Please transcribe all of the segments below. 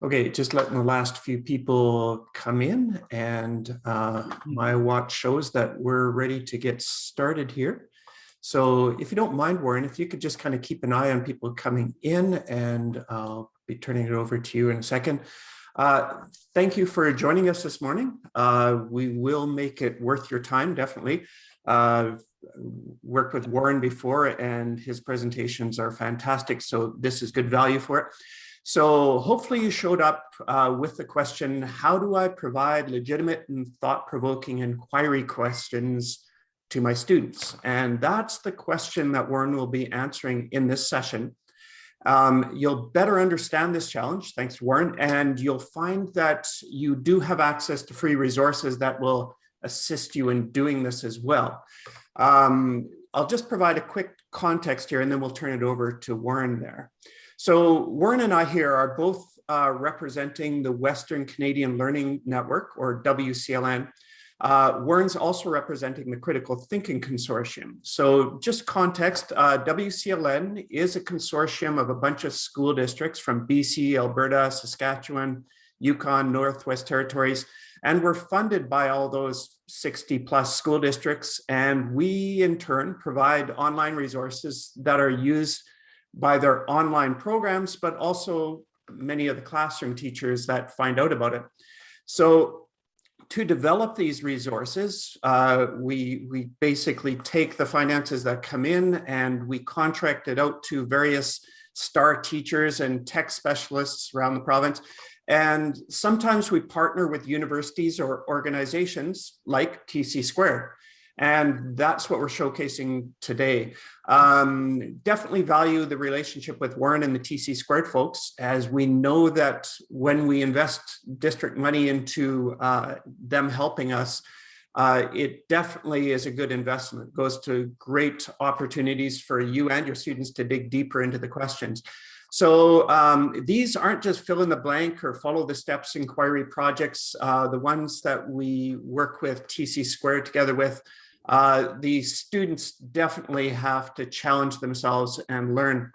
Okay, just letting the last few people come in, and my watch shows that we're ready to get started here. So if you don't mind, Warren, if you could just kind of keep an eye on people coming in, and I'll be turning it over to you in a second. Thank you for joining us this morning. We will make it worth your time, definitely. Worked with Warren before, and his presentations are fantastic, so this is good value for it. So hopefully you showed up with the question, how do I provide legitimate and thought-provoking inquiry questions to my students? And that's the question that Warren will be answering in this session. You'll better understand this challenge, thanks to Warren, and you'll find that you do have access to free resources that will assist you in doing this as well. I'll just provide a quick context here, and then we'll turn it over to Warren there. So Warren and I here are both representing the Western Canadian Learning Network, or WCLN. Warren's also representing the Critical Thinking Consortium. So just context, WCLN is a consortium of a bunch of school districts from BC, Alberta, Saskatchewan, Yukon, Northwest Territories, and we're funded by all those 60 plus school districts. And we in turn provide online resources that are used by their online programs, but also many of the classroom teachers that find out about it. So to develop these resources, we basically take the finances that come in and we contract it out to various star teachers and tech specialists around the province. And sometimes we partner with universities or organizations like TC2. And that's what we're showcasing today. Definitely value the relationship with Warren and the TC2 folks, as we know that when we invest district money into them helping us, it definitely is a good investment. It goes to great opportunities for you and your students to dig deeper into the questions. So these aren't just fill in the blank or follow the steps inquiry projects. The ones that we work with TC2 together with, the students definitely have to challenge themselves and learn.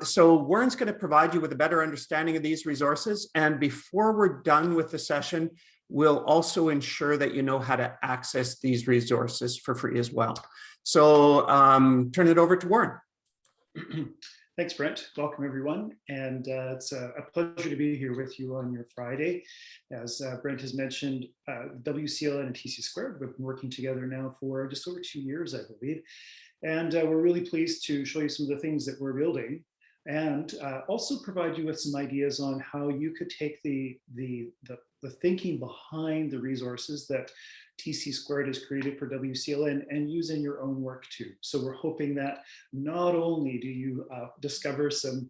So Warren's going to provide you with a better understanding of these resources. And before we're done with the session, we'll also ensure that you know how to access these resources for free as well. So turn it over to Warren. Thanks, Brent. Welcome, everyone. And it's a pleasure to be here with you on your Friday. As Brent has mentioned, WCLN and TC2, we've been working together now for just over 2 years, I believe. And we're really pleased to show you some of the things that we're building and also provide you with some ideas on how you could take the thinking behind the resources that TC2 has created for WCLN and use in your own work too. So we're hoping that not only do you discover some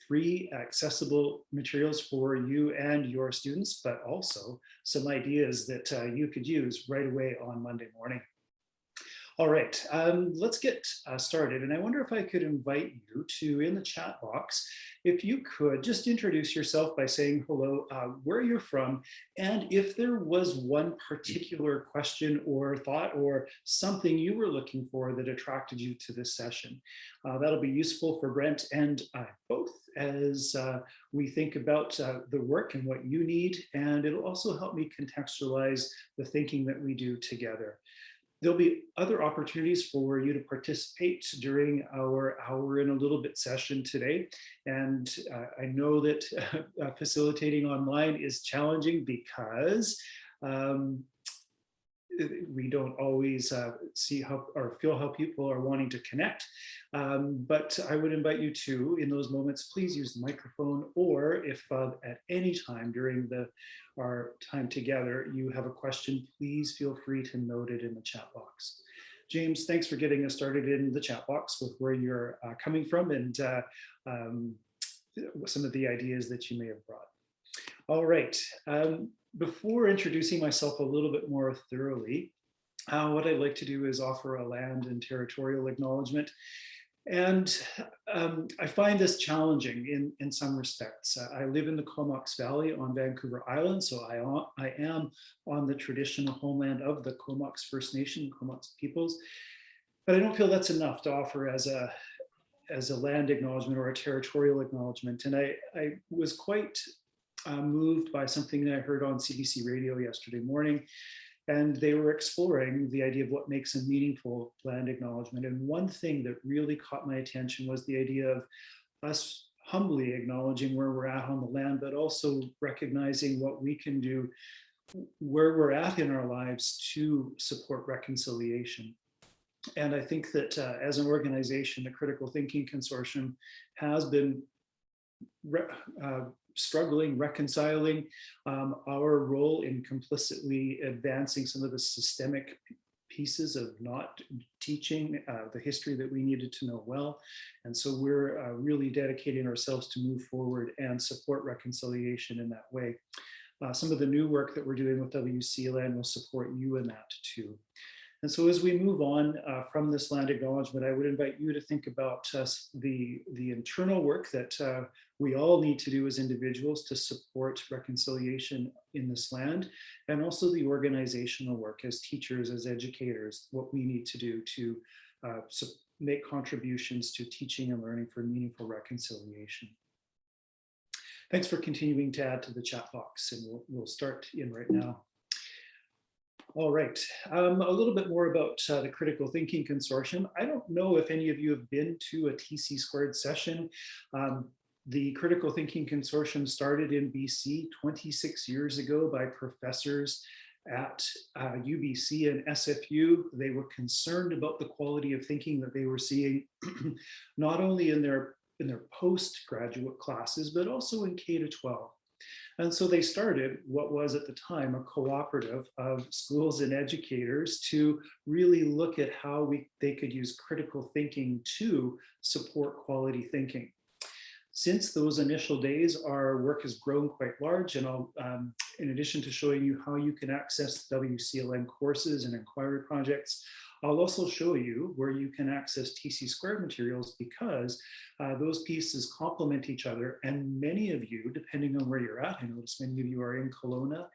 free accessible materials for you and your students, but also some ideas that you could use right away on Monday morning. All right, let's get started. And I wonder if I could invite you to, in the chat box, if you could just introduce yourself by saying hello, where you're from, and if there was one particular question or thought or something you were looking for that attracted you to this session. That'll be useful for Brent and I both as we think about the work and what you need, and it'll also help me contextualize the thinking that we do together. There'll be other opportunities for you to participate during our hour and a little bit session today. And I know that facilitating online is challenging because we don't always see how or feel how people are wanting to connect. But I would invite you to, in those moments, please use the microphone, or if at any time during our time together you have a question, please feel free to note it in the chat box. James, thanks for getting us started in the chat box with where you're coming from and some of the ideas that you may have brought. All right. Before introducing myself a little bit more thoroughly, what I'd like to do is offer a land and territorial acknowledgement. And I find this challenging in some respects. I live in the Comox Valley on Vancouver Island, so I am on the traditional homeland of the Comox First Nation, Comox peoples. But I don't feel that's enough to offer as a land acknowledgement or a territorial acknowledgement. And I was quite moved by something that I heard on CBC radio yesterday morning. And they were exploring the idea of what makes a meaningful land acknowledgement. And one thing that really caught my attention was the idea of us humbly acknowledging where we're at on the land, but also recognizing what we can do where we're at in our lives to support reconciliation. And I think that as an organization, the Critical Thinking Consortium has been struggling, reconciling our role in complicitly advancing some of the systemic pieces of not teaching the history that we needed to know well. And so we're really dedicating ourselves to move forward and support reconciliation in that way. Some of the new work that we're doing with WCLN will support you in that too. And so as we move on from this land acknowledgement, I would invite you to think about the internal work that we all need to do as individuals to support reconciliation in this land, and also the organizational work as teachers, as educators, what we need to do to make contributions to teaching and learning for meaningful reconciliation. Thanks for continuing to add to the chat box, and we'll start in right now. All right, a little bit more about the Critical Thinking Consortium. I don't know if any of you have been to a TC Squared session. The Critical Thinking Consortium started in BC 26 years ago by professors at UBC and SFU. They were concerned about the quality of thinking that they were seeing, not only in their postgraduate classes, but also in K-12. And so they started what was at the time a cooperative of schools and educators to really look at how they could use critical thinking to support quality thinking. Since those initial days, our work has grown quite large, and I'll, in addition to showing you how you can access WCLN courses and inquiry projects, I'll also show you where you can access TC Squared materials, because those pieces complement each other. And many of you, depending on where you're at, I notice many of you are in Kelowna,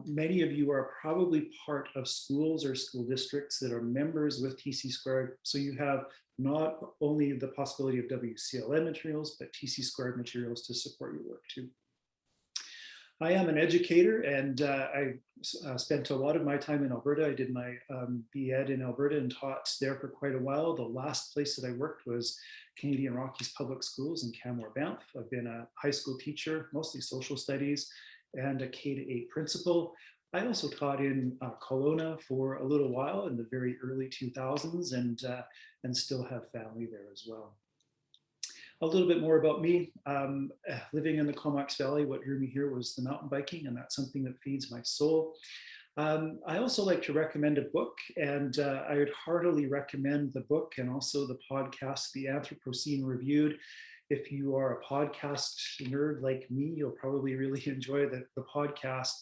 many of you are probably part of schools or school districts that are members with TC Squared. So you have not only the possibility of WCLN materials, but TC Squared materials to support your work too. I am an educator, and I spent a lot of my time in Alberta. I did my B.Ed in Alberta and taught there for quite a while. The last place that I worked was Canadian Rockies Public Schools in Canmore, Banff. I've been a high school teacher, mostly social studies, and a K-8 principal. I also taught in Kelowna for a little while in the very early 2000s, and still have family there as well. A little bit more about me. Living in the Comox Valley, what drew me here was the mountain biking, and that's something that feeds my soul. I also like to recommend a book, and I would heartily recommend the book and also the podcast, The Anthropocene Reviewed. If you are a podcast nerd like me, you'll probably really enjoy the podcast.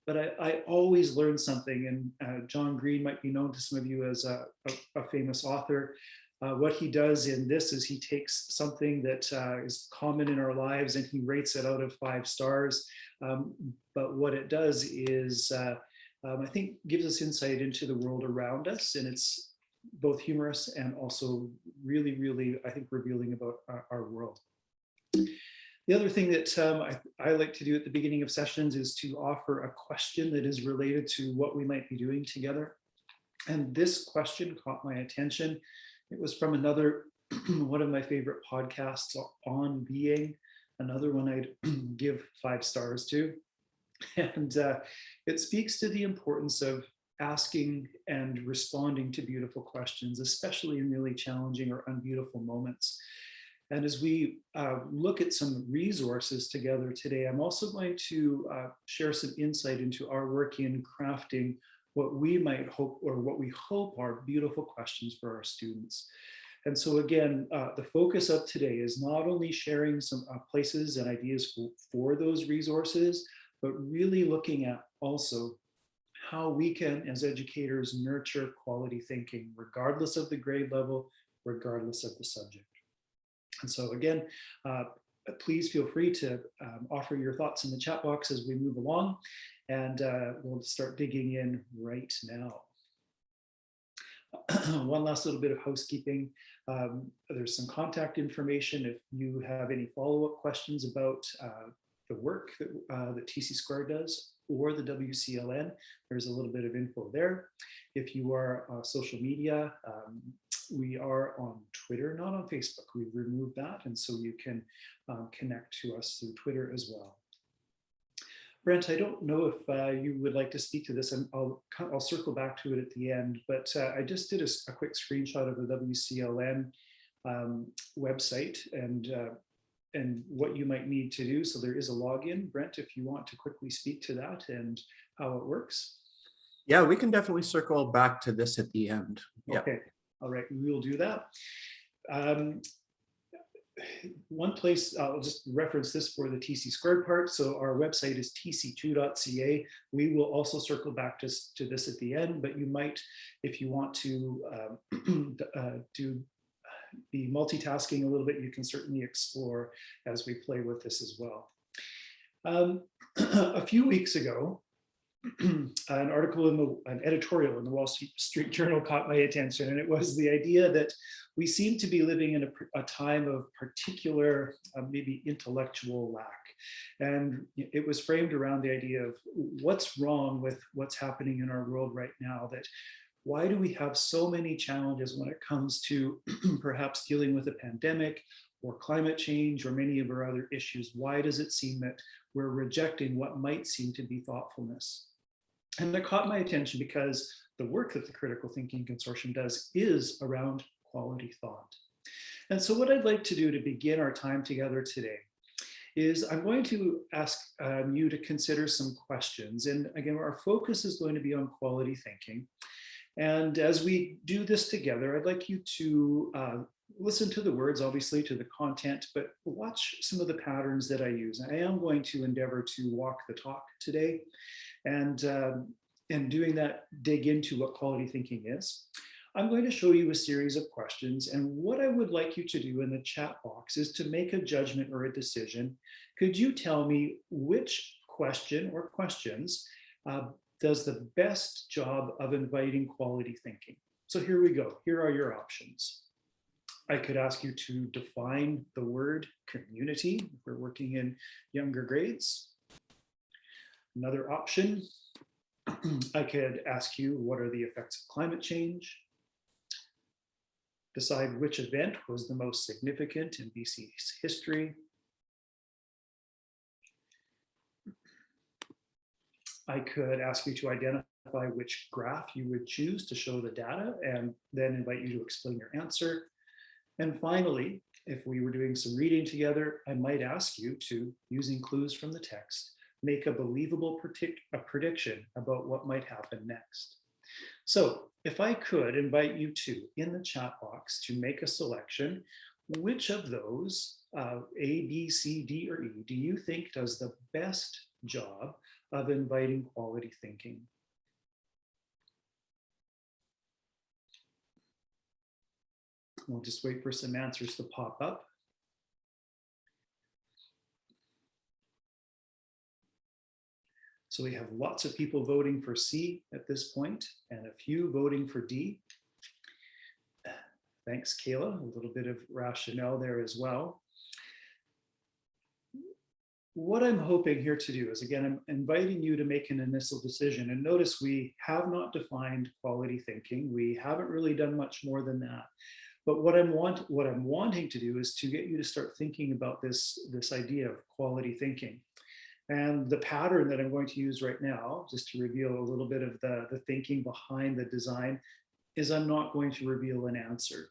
But I always learn something, and John Green might be known to some of you as a famous author. What he does in this is he takes something that is common in our lives and he rates it out of 5 stars. But what it does is, I think, gives us insight into the world around us, and it's both humorous and also really, really, I think, revealing about our world. The other thing that I like to do at the beginning of sessions is to offer a question that is related to what we might be doing together. And this question caught my attention. It was from another, one of my favorite podcasts, On Being, another one I'd give 5 stars to. And it speaks to the importance of asking and responding to beautiful questions, especially in really challenging or unbeautiful moments. And as we look at some resources together today, I'm also going to share some insight into our work in crafting what we might hope, or what we hope are beautiful questions for our students. And so again, the focus of today is not only sharing some places and ideas for those resources, but really looking at also how we can, as educators, nurture quality thinking, regardless of the grade level, regardless of the subject. And so again, please feel free to offer your thoughts in the chat box as we move along, and we'll start digging in right now. One last little bit of housekeeping. There's some contact information if you have any follow-up questions about the work that TC Squared does or the WCLN. There's a little bit of info there. If you are social media, we are on Twitter, not on Facebook. We've removed that, and so you can connect to us through Twitter as well. Brent, I don't know if you would like to speak to this, and I'll circle back to it at the end, but I just did a quick screenshot of the WCLN website and what you might need to do. So there is a login. Brent, if you want to quickly speak to that and how it works. Yeah, we can definitely circle back to this at the end. Yeah. Okay, all right, we will do that. One place, I'll just reference this for the TC Squared part. So our website is TC2.ca. We will also circle back to this at the end, but you might, if you want to be multitasking a little bit, you can certainly explore as we play with this as well. A few weeks ago, an article an editorial in the Wall Street Journal caught my attention, and it was the idea that we seem to be living in a time of particular, maybe intellectual lack. And it was framed around the idea of what's wrong with what's happening in our world right now, that why do we have so many challenges when it comes to perhaps dealing with a pandemic or climate change or many of our other issues? Why does it seem that we're rejecting what might seem to be thoughtfulness? And that caught my attention because the work that the Critical Thinking Consortium does is around quality thought. And so what I'd like to do to begin our time together today is I'm going to ask you to consider some questions. And again, our focus is going to be on quality thinking. And as we do this together, I'd like you to listen to the words, obviously, to the content, but watch some of the patterns that I use. I am going to endeavor to walk the talk today, and doing that, dig into what quality thinking is. I'm going to show you a series of questions, and what I would like you to do in the chat box is to make a judgment or a decision. Could you tell me which question or questions does the best job of inviting quality thinking? So here we go. Here are your options. I could ask you to define the word community if we're working in younger grades. Another option, I could ask you, what are the effects of climate change? Decide which event was the most significant in BC's history. I could ask you to identify which graph you would choose to show the data, and then invite you to explain your answer. And finally, if we were doing some reading together, I might ask you to, using clues from the text, make a believable prediction about what might happen next. So if I could invite you to, in the chat box, to make a selection, which of those, A, B, C, D, or E, do you think does the best job of inviting quality thinking? We'll just wait for some answers to pop up. So we have lots of people voting for C at this point, and a few voting for D. Thanks, Kayla. A little bit of rationale there as well. What I'm hoping here to do is, again, I'm inviting you to make an initial decision. And notice we have not defined quality thinking. We haven't really done much more than that. But what I'm wanting to do is to get you to start thinking about this idea of quality thinking. And the pattern that I'm going to use right now, just to reveal a little bit of the thinking behind the design, is I'm not going to reveal an answer.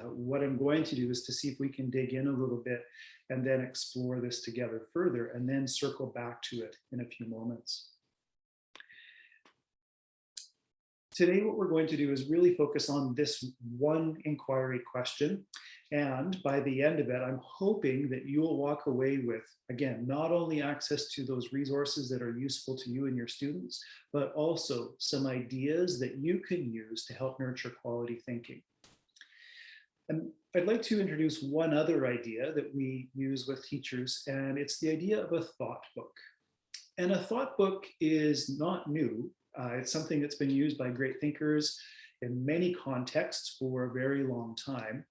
What I'm going to do is to see if we can dig in a little bit and then explore this together further, and then circle back to it in a few moments. Today, what we're going to do is really focus on this one inquiry question. And by the end of it, I'm hoping that you will walk away with, again, not only access to those resources that are useful to you and your students, but also some ideas that you can use to help nurture quality thinking. And I'd like to introduce one other idea that we use with teachers, and it's the idea of a thought book. And a thought book is not new. It's something that's been used by great thinkers in many contexts for a very long time.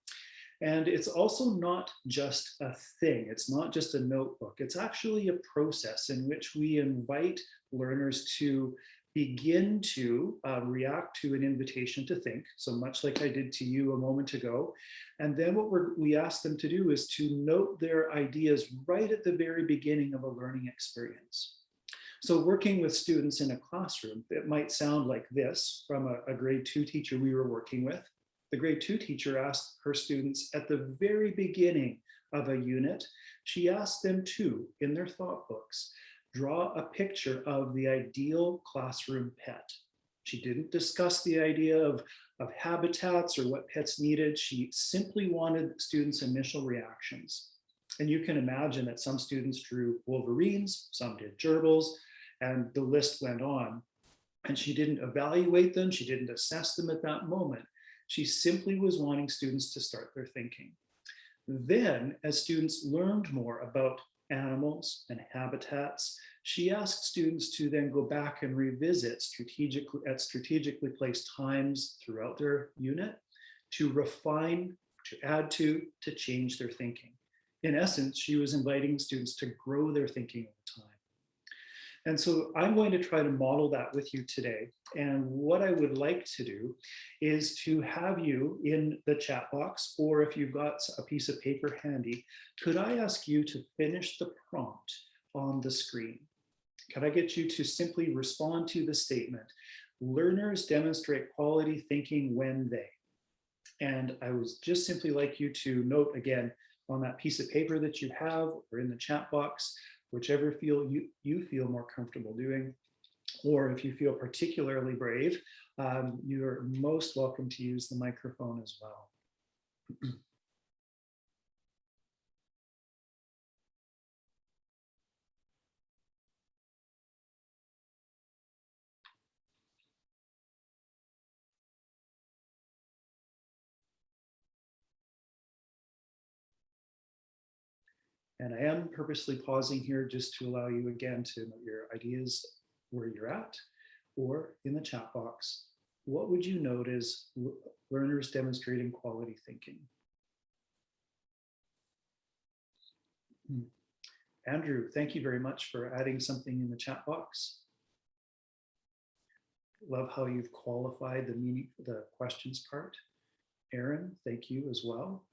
And it's also not just a thing. It's not just a notebook. It's actually a process in which we invite learners to begin to react to an invitation to think. So much like I did to you a moment ago. And then what we ask them to do is to note their ideas right at the very beginning of a learning experience. So working with students in a classroom, it might sound like this from a grade 2 teacher we were working with. The grade 2 teacher asked her students at the very beginning of a unit, she asked them to, in their thought books, draw a picture of the ideal classroom pet. She didn't discuss the idea of habitats or what pets needed. She simply wanted students' initial reactions. And you can imagine that some students drew wolverines, some did gerbils, and the list went on. And she didn't evaluate them. She didn't assess them at that moment. She simply was wanting students to start their thinking. Then, as students learned more about animals and habitats, she asked students to then go back and revisit strategically placed times throughout their unit to refine, to add to change their thinking. In essence, she was inviting students to grow their thinking over time. And so I'm going to try to model that with you today. And what I would like to do is to have you in the chat box, or if you've got a piece of paper handy, could I ask you to finish the prompt on the screen? Could I get you to simply respond to the statement, learners demonstrate quality thinking when they? And I would just simply like you to note again on that piece of paper that you have or in the chat box, whichever you feel more comfortable doing, or if you feel particularly brave, you're most welcome to use the microphone as well. And I am purposely pausing here just to allow you again to note your ideas where you're at, or in the chat box. What would you note as learners demonstrating quality thinking? Andrew, thank you very much for adding something in the chat box. Love how you've qualified the meaning, the questions part. Aaron, thank you as well.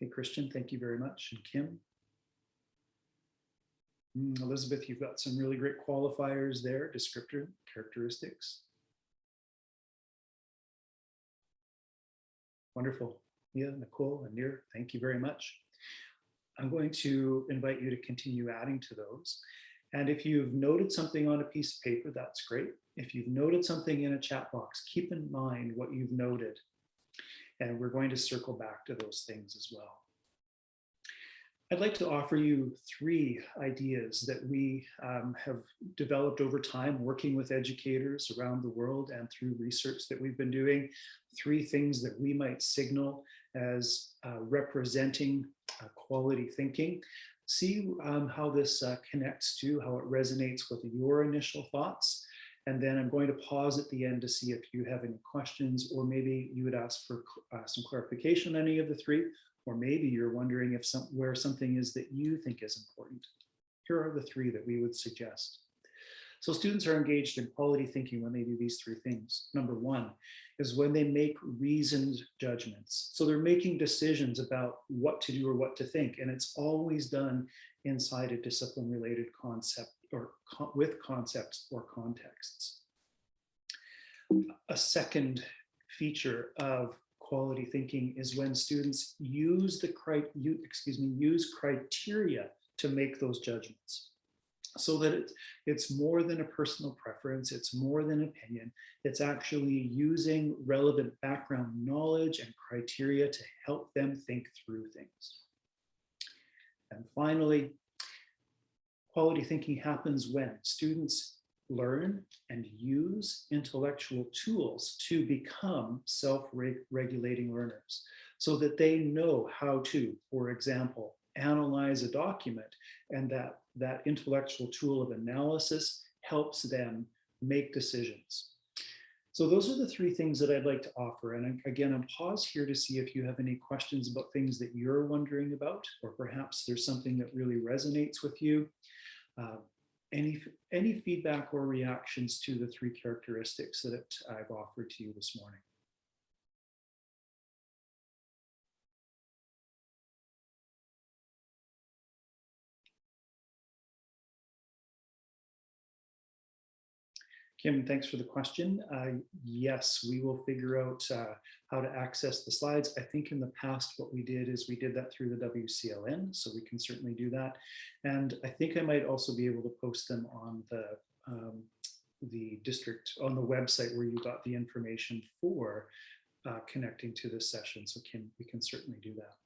Hey, Christian, thank you very much. And Kim. Elizabeth, you've got some really great qualifiers there, descriptor, characteristics. Wonderful. Yeah, Nicole and Nir, thank you very much. I'm going to invite you to continue adding to those. And if you've noted something on a piece of paper, that's great. If you've noted something in a chat box, keep in mind what you've noted. And we're going to circle back to those things as well. I'd like to offer you 3 ideas that we have developed over time working with educators around the world and through research that we've been doing. 3 things that we might signal as representing quality thinking. See how this connects to, how it resonates with your initial thoughts. And then I'm going to pause at the end to see if you have any questions, or maybe you would ask for some clarification on any of the 3. Or maybe you're wondering if where something is that you think is important. Here are the 3 that we would suggest. So students are engaged in quality thinking when they do these 3 things. Number 1 is when they make reasoned judgments. So they're making decisions about what to do or what to think. And it's always done inside a discipline-related concept or with concepts or contexts. A second feature of quality thinking is when students use use criteria to make those judgments, so that it's more than a personal preference, it's more than opinion, it's actually using relevant background knowledge and criteria to help them think through things. And finally, quality thinking happens when students learn and use intellectual tools to become self-regulating learners, so that they know how to, for example, analyze a document, and that intellectual tool of analysis helps them make decisions. So those are the three things that I'd like to offer. And again, I'll pause here to see if you have any questions about things that you're wondering about, or perhaps there's something that really resonates with you. Uh, any feedback or reactions to the three characteristics that I've offered to you this morning? Kim, thanks for the question. Yes, we will figure out how to access the slides. I think in the past what we did is we did that through the WCLN, so we can certainly do that. And I think I might also be able to post them on the district, on the website where you got the information for connecting to this session. So Kim, we can certainly do that.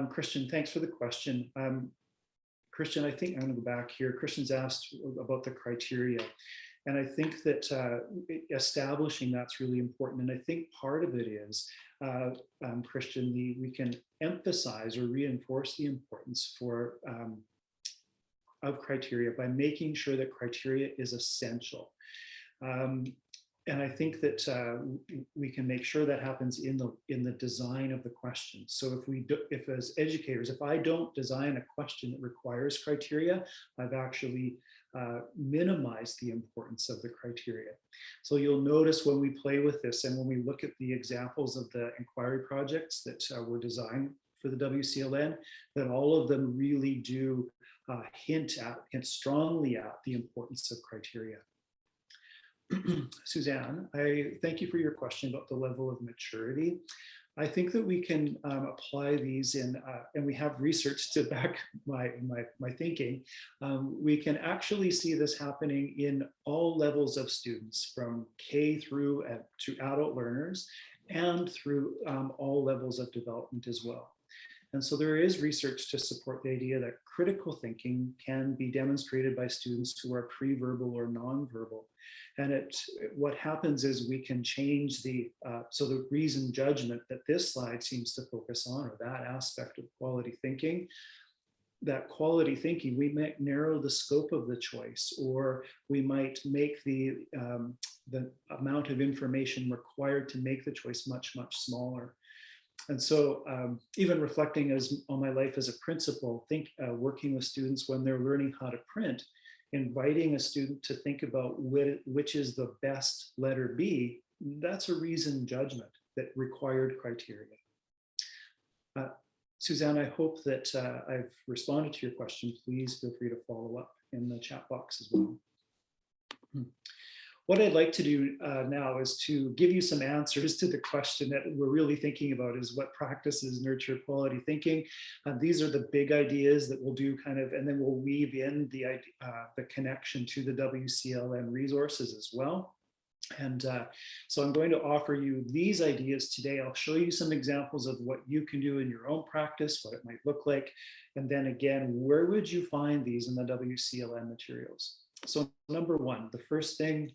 Christian, thanks for the question. Christian, I think I'm going to go back here. Christian's asked about the criteria. And I think that establishing that's really important. And I think part of it is, Christian, we can emphasize or reinforce the importance of criteria by making sure that criteria is essential. And I think that we can make sure that happens in the design of the question. So if as educators, if I don't design a question that requires criteria, I've actually minimized the importance of the criteria. So you'll notice when we play with this and when we look at the examples of the inquiry projects that were designed for the WCLN, that all of them really do hint strongly at the importance of criteria. Suzanne, I thank you for your question about the level of maturity. I think that we can apply these in, and we have research to back my thinking. We can actually see this happening in all levels of students, from K through to adult learners, and through all levels of development as well. And so there is research to support the idea that critical thinking can be demonstrated by students who are pre-verbal or non-verbal. And what happens is we can change so the reason judgment that this slide seems to focus on, or that aspect of quality thinking, that quality thinking, we might narrow the scope of the choice, or we might make the amount of information required to make the choice much, much smaller. And so even reflecting on my life as a principal, working with students when they're learning how to print, inviting a student to think about which is the best letter B, that's a reasoned judgment that required criteria. Suzanne, I hope that I've responded to your question. Please feel free to follow up in the chat box as well. What I'd like to do now is to give you some answers to the question that we're really thinking about, is what practices nurture quality thinking. These are the big ideas that we'll do and then we'll weave in the connection to the WCLN resources as well. And so I'm going to offer you these ideas today. I'll show you some examples of what you can do in your own practice, what it might look like. And then again, where would you find these in the WCLN materials? So number one, the first thing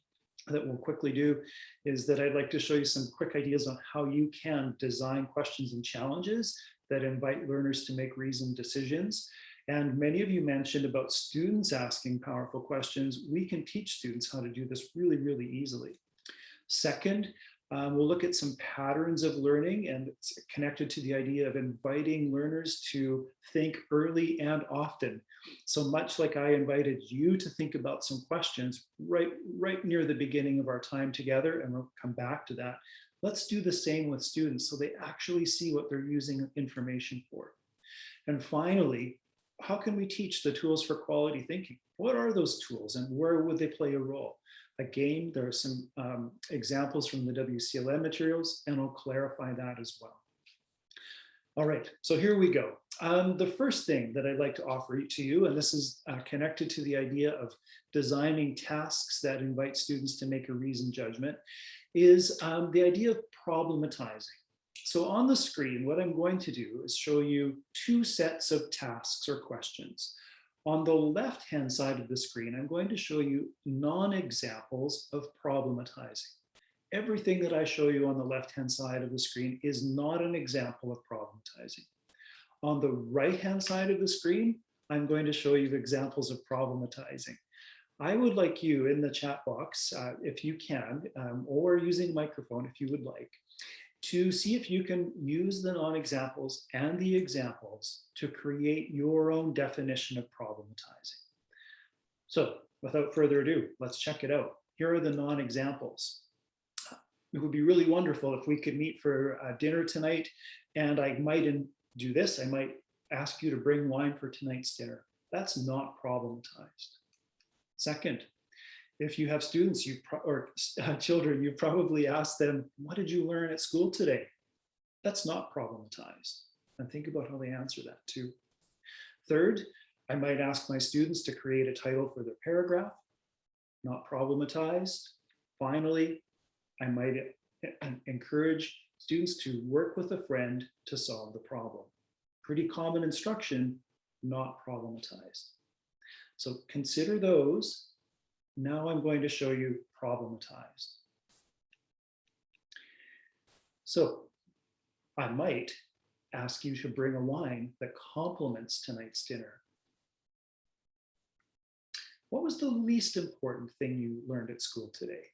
that we'll quickly do is that I'd like to show you some quick ideas on how you can design questions and challenges that invite learners to make reasoned decisions. And many of you mentioned about students asking powerful questions. We can teach students how to do this really, really easily. Second, we'll look at some patterns of learning, and it's connected to the idea of inviting learners to think early and often. So much like I invited you to think about some questions right near the beginning of our time together, and we'll come back to that. Let's do the same with students so they actually see what they're using information for. And finally, how can we teach the tools for quality thinking? What are those tools and where would they play a role? Again, there are some examples from the WCLN materials, and I'll clarify that as well. All right, so here we go. The first thing that I'd like to offer to you, and this is connected to the idea of designing tasks that invite students to make a reasoned judgment, is the idea of problematizing. So on the screen, what I'm going to do is show you two sets of tasks or questions. On the left-hand side of the screen, I'm going to show you non-examples of problematizing. Everything that I show you on the left-hand side of the screen is not an example of problematizing. On the right-hand side of the screen, I'm going to show you examples of problematizing. I would like you in the chat box, if you can, or using a microphone if you would like, to see if you can use the non-examples and the examples to create your own definition of problematizing. So without further ado, let's check it out. Here are the non-examples. It would be really wonderful if we could meet for dinner tonight, and I might do this. I might ask you to bring wine for tonight's dinner. That's not problematized. Second, if you have students or children, you probably ask them, what did you learn at school today? That's not problematized. And think about how they answer that too. Third, I might ask my students to create a title for their paragraph, not problematized. Finally, I might encourage students to work with a friend to solve the problem. Pretty common instruction, not problematized. So consider those. Now I'm going to show you problematized. So I might ask you to bring a wine that complements tonight's dinner. What was the least important thing you learned at school today?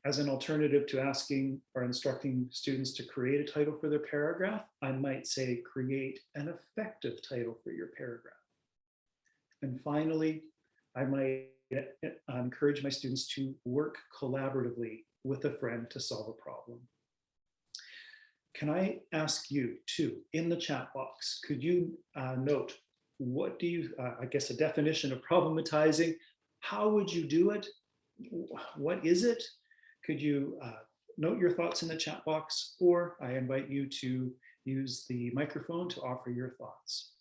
As an alternative to asking or instructing students to create a title for their paragraph, I might say create an effective title for your paragraph. And finally, I might encourage my students to work collaboratively with a friend to solve a problem. Can I ask you to, in the chat box, could you note what do you, I guess a definition of problematizing, how would you do it? What is it? Could you note your thoughts in the chat box, or I invite you to use the microphone to offer your thoughts.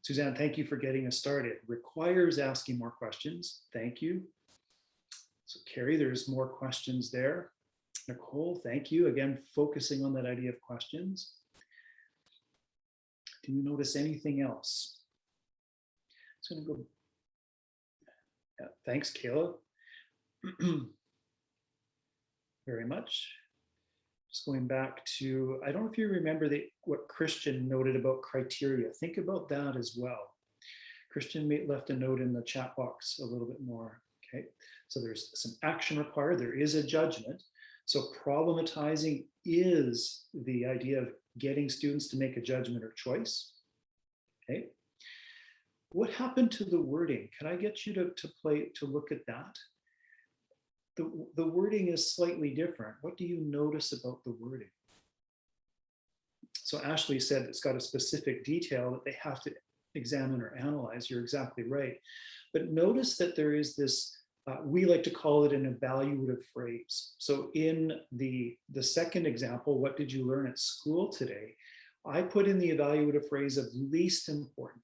Suzanne, thank you for getting us started. Requires asking more questions. Thank you. So Carrie, there's more questions there. Nicole, thank you. Again, focusing on that idea of questions. Do you notice anything else? I'm just gonna go. Yeah, thanks, Kayla. Very much. Just going back to, I don't know if you remember what Christian noted about criteria. Think about that as well. Christian left a note in the chat box a little bit more. Okay, so there's some action required. There is a judgment. So problematizing is the idea of getting students to make a judgment or choice. Okay. What happened to the wording? Can I get you to look at that? The wording is slightly different. What do you notice about the wording? So Ashley said it's got a specific detail that they have to examine or analyze. You're exactly right. But notice that there is this, we like to call it an evaluative phrase. So in the second example, what did you learn at school today? I put in the evaluative phrase of least important.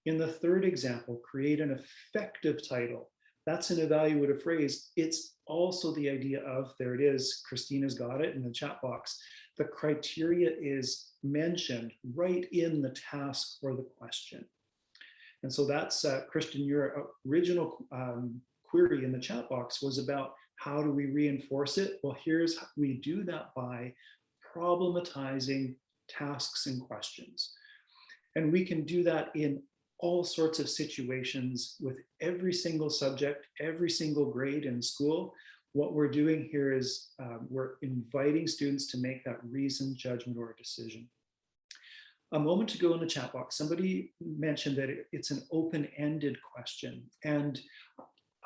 In the third example, create an effective title. That's an evaluative phrase. It's also the idea of, there it is, Christina's got it in the chat box. The criteria is mentioned right in the task or the question. And so that's, Christian, your original query in the chat box was about how do we reinforce it? Well, here's how we do that by problematizing tasks and questions. And we can do that in all sorts of situations with every single subject, every single grade in school. What we're doing here is we're inviting students to make that reasoned judgment or decision. A moment ago in the chat box, somebody mentioned that it's an open-ended question. And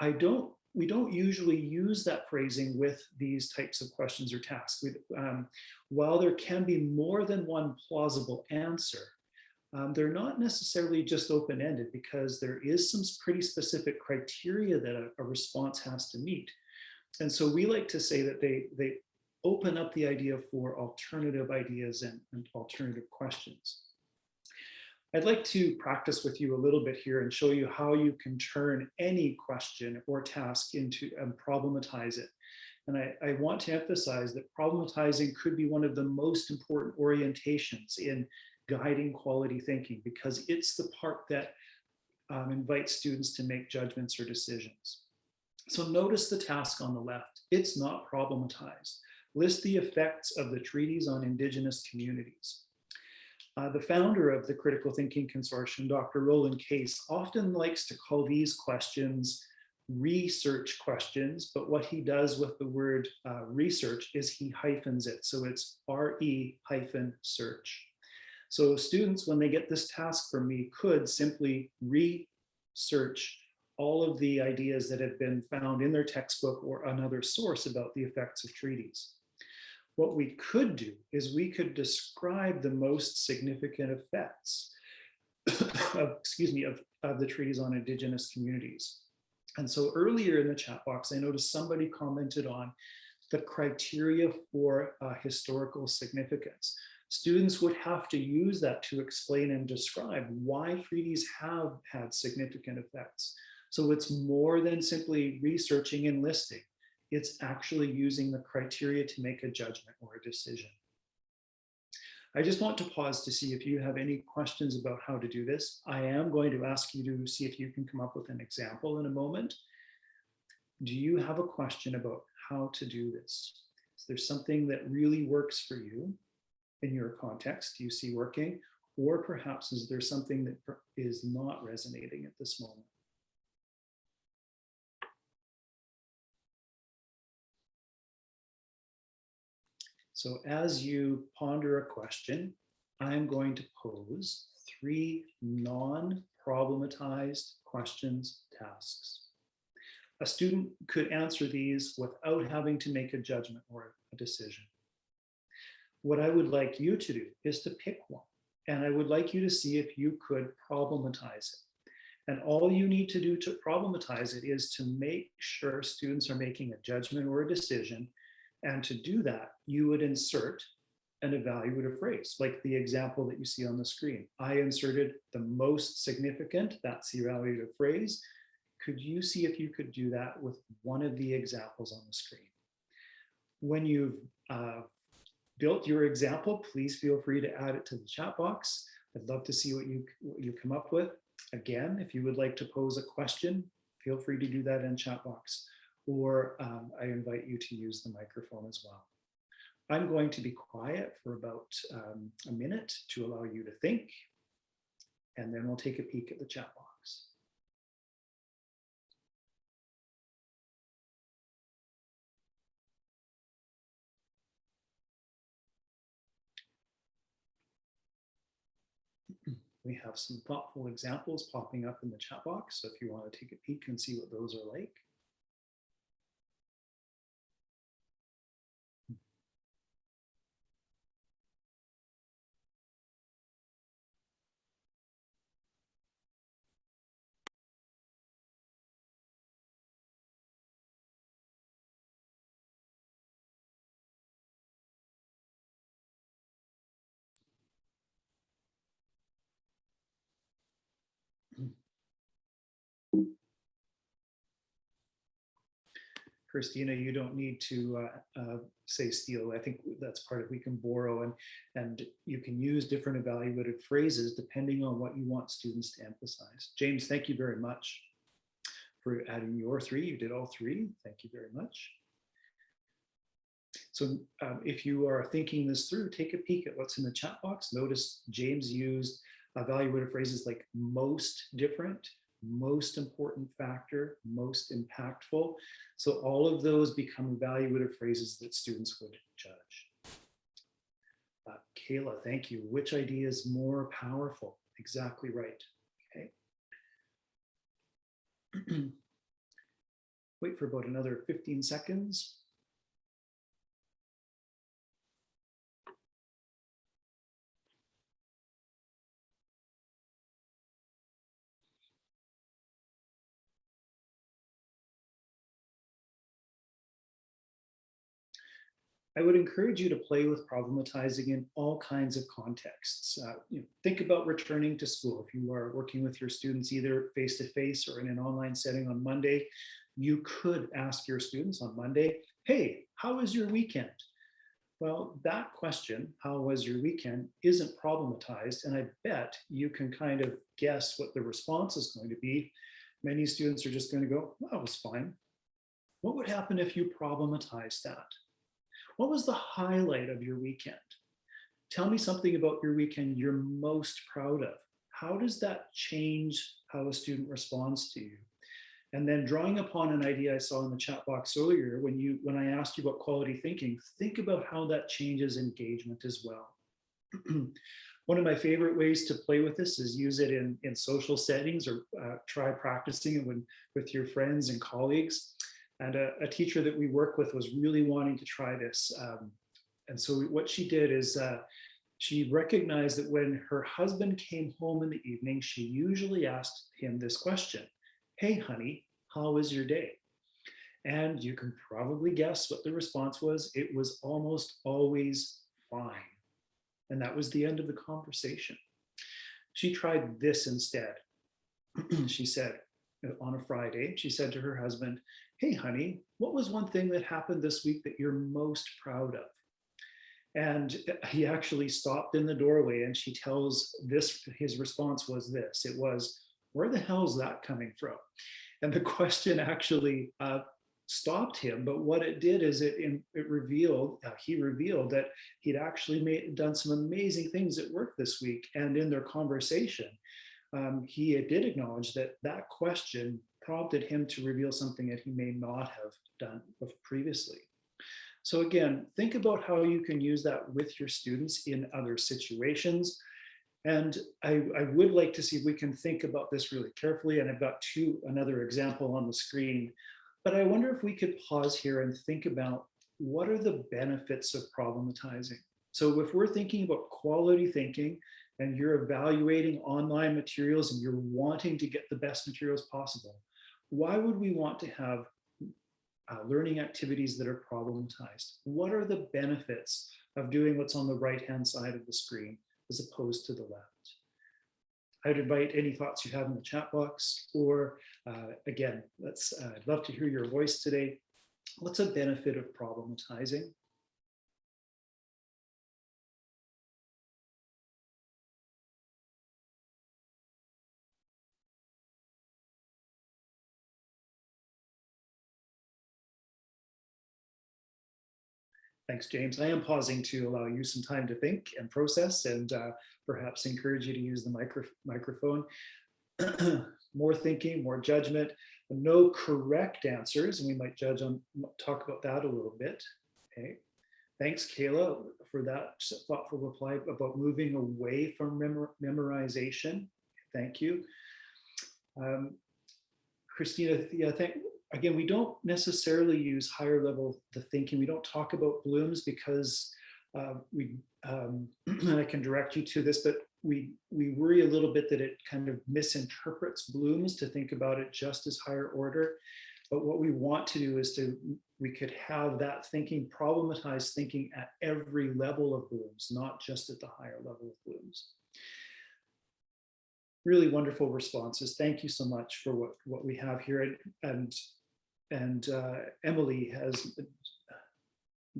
we don't usually use that phrasing with these types of questions or tasks. While there can be more than one plausible answer, they're not necessarily just open-ended, because there is some pretty specific criteria that a response has to meet. And so we like to say that they open up the idea for alternative ideas and alternative questions. I'd like to practice with you a little bit here and show you how you can turn any question or task into and problematize it. And I want to emphasize that problematizing could be one of the most important orientations in guiding quality thinking, because it's the part that invites students to make judgments or decisions. So notice the task on the left. It's not problematized. List the effects of the treaties on Indigenous communities. The founder of the Critical Thinking Consortium, Dr. Roland Case, often likes to call these questions research questions, but what he does with the word research is he hyphens it. So it's RE-search. So students, when they get this task from me, could simply research all of the ideas that have been found in their textbook or another source about the effects of treaties. What we could do is we could describe the most significant effects of the treaties on Indigenous communities. And so earlier in the chat box, I noticed somebody commented on the criteria for historical significance. Students would have to use that to explain and describe why treaties have had significant effects. So it's more than simply researching and listing. It's actually using the criteria to make a judgment or a decision. I just want to pause to see if you have any questions about how to do this. I am going to ask you to see if you can come up with an example in a moment. Do you have a question about how to do this? Is there something that really works for you in your context you see working? Or perhaps is there something that is not resonating at this moment? So as you ponder a question, I'm going to pose 3 non-problematized questions, tasks. A student could answer these without having to make a judgment or a decision. What I would like you to do is to pick one, and I would like you to see if you could problematize it. And all you need to do to problematize it is to make sure students are making a judgment or a decision. And to do that, you would insert an evaluative phrase, like the example that you see on the screen. I inserted the most significant, that's the evaluative phrase. Could you see if you could do that with one of the examples on the screen? When you've built your example, please feel free to add it to the chat box. I'd love to see what you come up with. Again, if you would like to pose a question, feel free to do that in chat box. Or I invite you to use the microphone as well. I'm going to be quiet for about a minute to allow you to think, and then we'll take a peek at the chat box. We have some thoughtful examples popping up in the chat box, so if you want to take a peek and see what those are like. Christina, you don't need to say steal. I think that's part of we can borrow, and you can use different evaluative phrases depending on what you want students to emphasize. James, thank you very much for adding your 3. You did all 3. Thank you very much. So if you are thinking this through, take a peek at what's in the chat box. Notice James used evaluative phrases like most different, most important factor, most impactful. So all of those become evaluative phrases that students would judge. Kayla, thank you. Which idea is more powerful? Exactly right. Okay. Wait for about another 15 seconds. I would encourage you to play with problematizing in all kinds of contexts. Think about returning to school. If you are working with your students either face-to-face or in an online setting on Monday, you could ask your students on Monday, hey, how was your weekend? Well, that question, how was your weekend, isn't problematized, and I bet you can kind of guess what the response is going to be. Many students are just going to go, well, that was fine. What would happen if you problematized that? What was the highlight of your weekend? tell me something about your weekend you're most proud of. How does that change how a student responds to you? And then drawing upon an idea I saw in the chat box earlier, when I asked you about quality thinking, think about how that changes engagement as well. One of my favorite ways to play with this is use it in social settings, or try practicing it with your friends and colleagues. And a teacher that we work with was really wanting to try this. And so what she did is she recognized that when her husband came home in the evening, she usually asked him this question: "Hey, honey, how was your day?" And you can probably guess what the response was. It was almost always fine. And that was the end of the conversation. She tried this instead. She said, on a Friday, she said to her husband, "Hey, honey, what was one thing that happened this week that you're most proud of?" And he actually stopped in the doorway, and she tells this, his response was this. It was, "Where the hell is that coming from?" And the question actually stopped him, but what it did is he revealed that he'd actually done some amazing things at work this week. And in their conversation, he did acknowledge that that question prompted him to reveal something that he may not have done previously. So again, think about how you can use that with your students in other situations. And I would like to see if we can think about this really carefully. And I've got another example on the screen, but I wonder if we could pause here and think about what are the benefits of problematizing. So if we're thinking about quality thinking and you're evaluating online materials and you're wanting to get the best materials possible, why would we want to have learning activities that are problematized? What are the benefits of doing what's on the right-hand side of the screen as opposed to the left? I'd invite any thoughts you have in the chat box, or again, I'd love to hear your voice today. What's a benefit of problematizing? Thanks, James. I am pausing to allow you some time to think and process, and perhaps encourage you to use the microphone. More thinking, more judgment, no correct answers, and we might talk about that a little bit. Okay. Thanks, Kayla, for that thoughtful reply about moving away from memorization. Thank you. Christina, yeah, again, we don't necessarily use higher level the thinking. We don't talk about blooms because and I can direct you to this, but we worry a little bit that it kind of misinterprets blooms to think about it just as higher order. But what we want to do is we could have that thinking, problematized thinking at every level of blooms, not just at the higher level of blooms. Really wonderful responses. Thank you so much for what we have here. And Emily has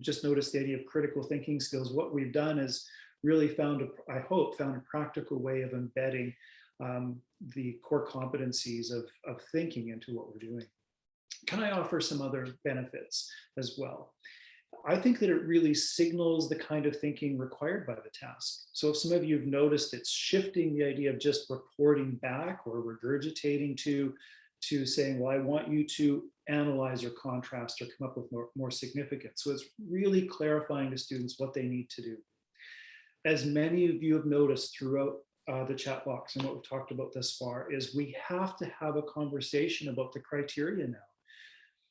just noticed the idea of critical thinking skills. What we've done is really I hope found a practical way of embedding the core competencies of thinking into what we're doing. Can I offer some other benefits as well? I think that it really signals the kind of thinking required by the task. So if some of you have noticed, it's shifting the idea of just reporting back or regurgitating to saying, well, I want you to analyze or contrast or come up with more significance. So it's really clarifying to students what they need to do. As many of you have noticed throughout the chat box and what we've talked about thus far, is we have to have a conversation about the criteria now.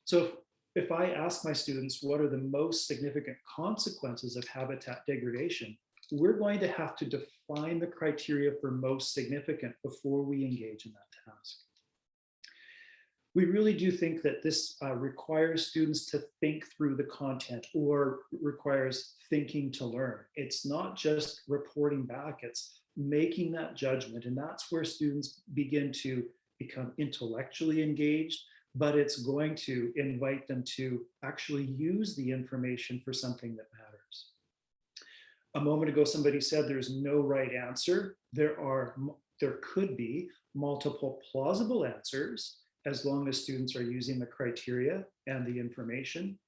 So if I ask my students what are the most significant consequences of habitat degradation, we're going to have to define the criteria for most significant before we engage in that task. We really do think that this requires students to think through the content, or requires thinking to learn. It's not just reporting back, it's making that judgment. And that's where students begin to become intellectually engaged, but it's going to invite them to actually use the information for something that matters. A moment ago, somebody said there's no right answer. There could be multiple plausible answers, as long as students are using the criteria and the information.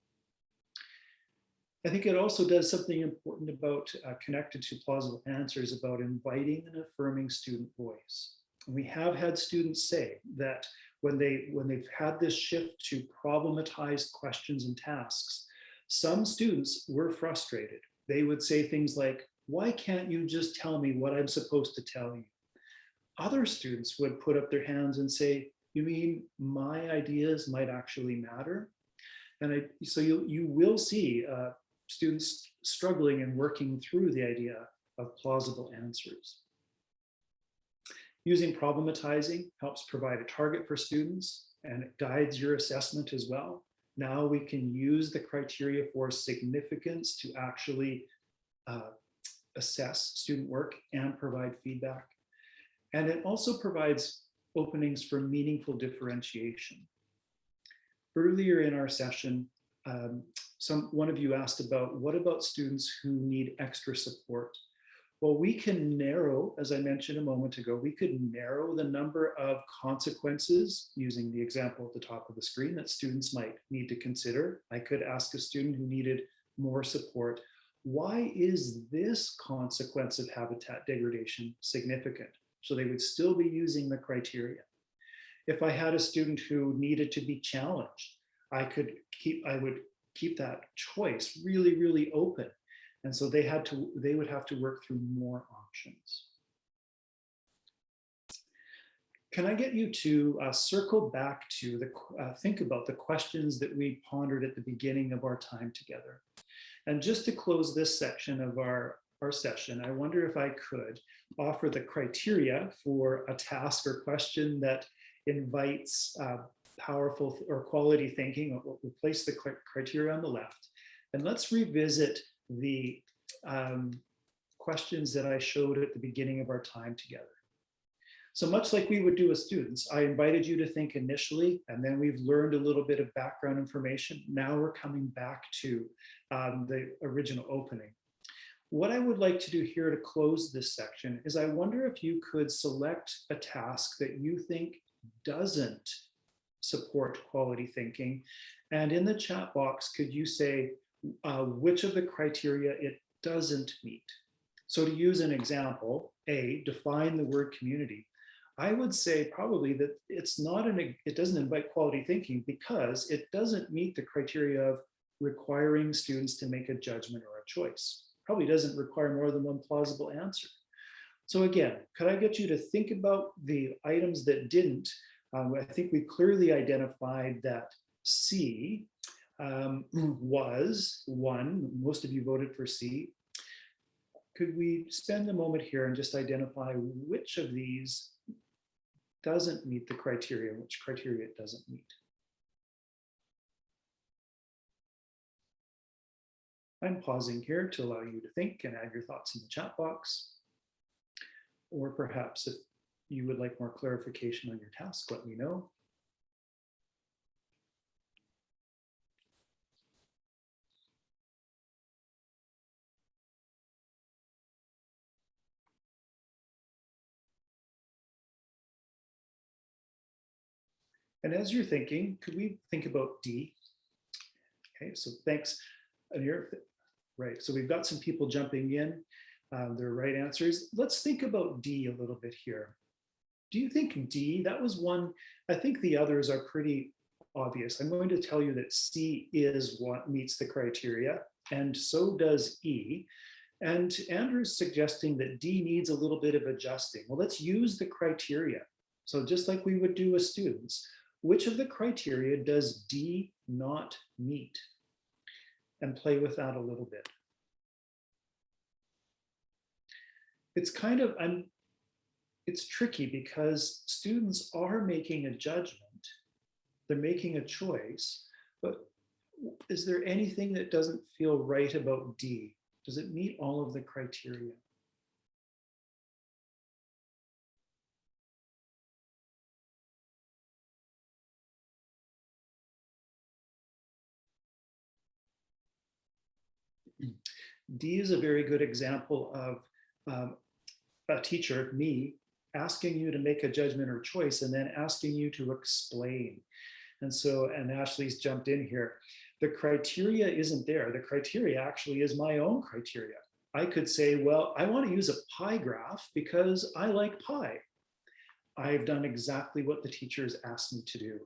I think it also does something important about connected to plausible answers about inviting and affirming student voice. And we have had students say that when they've had this shift to problematized questions and tasks, some students were frustrated. They would say things like, "Why can't you just tell me what I'm supposed to tell you?" Other students would put up their hands and say, "You mean my ideas might actually matter?" So you will see students struggling and working through the idea of plausible answers. Using problematizing helps provide a target for students, and it guides your assessment as well. Now we can use the criteria for significance to actually assess student work and provide feedback. And it also provides openings for meaningful differentiation. Earlier in our session, one of you asked about, what about students who need extra support? Well, we can narrow, as I mentioned a moment ago, we could narrow the number of consequences using the example at the top of the screen that students might need to consider. I could ask a student who needed more support, why is this consequence of habitat degradation significant? So they would still be using the criteria. If I had a student who needed to be challenged, I would keep that choice really, really open. And so they would have to work through more options. Can I get you to circle back to think about the questions that we pondered at the beginning of our time together? And just to close this section of our session, I wonder if I could offer the criteria for a task or question that invites powerful or quality thinking. We'll place the criteria on the left, and let's revisit the questions that I showed at the beginning of our time together. So much like we would do as students, I invited you to think initially, and then we've learned a little bit of background information. Now we're coming back to the original opening. What I would like to do here to close this section is I wonder if you could select a task that you think doesn't support quality thinking. And in the chat box, could you say which of the criteria it doesn't meet? So to use an example, A, define the word community. I would say probably that it doesn't invite quality thinking because it doesn't meet the criteria of requiring students to make a judgment or a choice. Probably doesn't require more than one plausible answer. So again, could I get you to think about the items that didn't? I think we clearly identified that C was one. Most of you voted for C. Could we spend a moment here and just identify which of these doesn't meet the criteria, which criteria it doesn't meet? I'm pausing here to allow you to think and add your thoughts in the chat box. Or perhaps if you would like more clarification on your task, let me know. And as you're thinking, could we think about D? Okay, so thanks. Right, so we've got some people jumping in. Their right answers. Let's think about D a little bit here. Do you think D, that was one, I think the others are pretty obvious. I'm going to tell you that C is what meets the criteria, and so does E. And Andrew's suggesting that D needs a little bit of adjusting. Well, let's use the criteria. So just like we would do as students, which of the criteria does D not meet? And play with that a little bit. It's kind of, it's tricky because students are making a judgment, they're making a choice, but is there anything that doesn't feel right about D? Does it meet all of the criteria? D is a very good example of a teacher, me, asking you to make a judgment or choice and then asking you to explain. And so, and Ashley's jumped in here. The criteria isn't there. The criteria actually is my own criteria. I could say, well, I want to use a pie graph because I like pie. I've done exactly what the teachers asked me to do.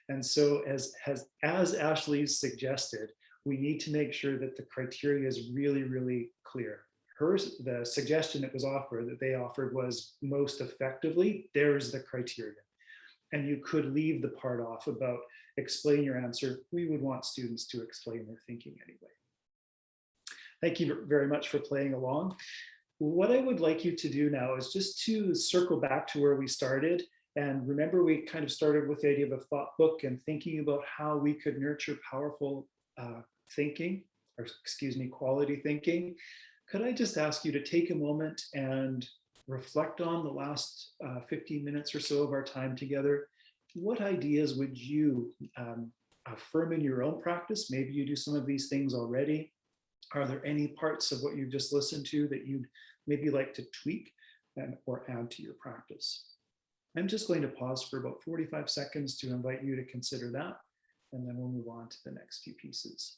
And so as Ashley suggested, we need to make sure that the criteria is really, really clear. The suggestion that was offered, that they offered, was most effectively, there's the criteria. And you could leave the part off about explain your answer. We would want students to explain their thinking anyway. Thank you very much for playing along. What I would like you to do now is just to circle back to where we started. And remember, we kind of started with the idea of a thought book and thinking about how we could nurture powerful thinking, or excuse me, quality thinking. Could I just ask you to take a moment and reflect on the last 15 minutes or so of our time together? What ideas would you affirm in your own practice? Maybe you do some of these things already. Are there any parts of what you've just listened to that you'd maybe like to tweak or add to your practice? I'm just going to pause for about 45 seconds to invite you to consider that, and then we'll move on to the next few pieces.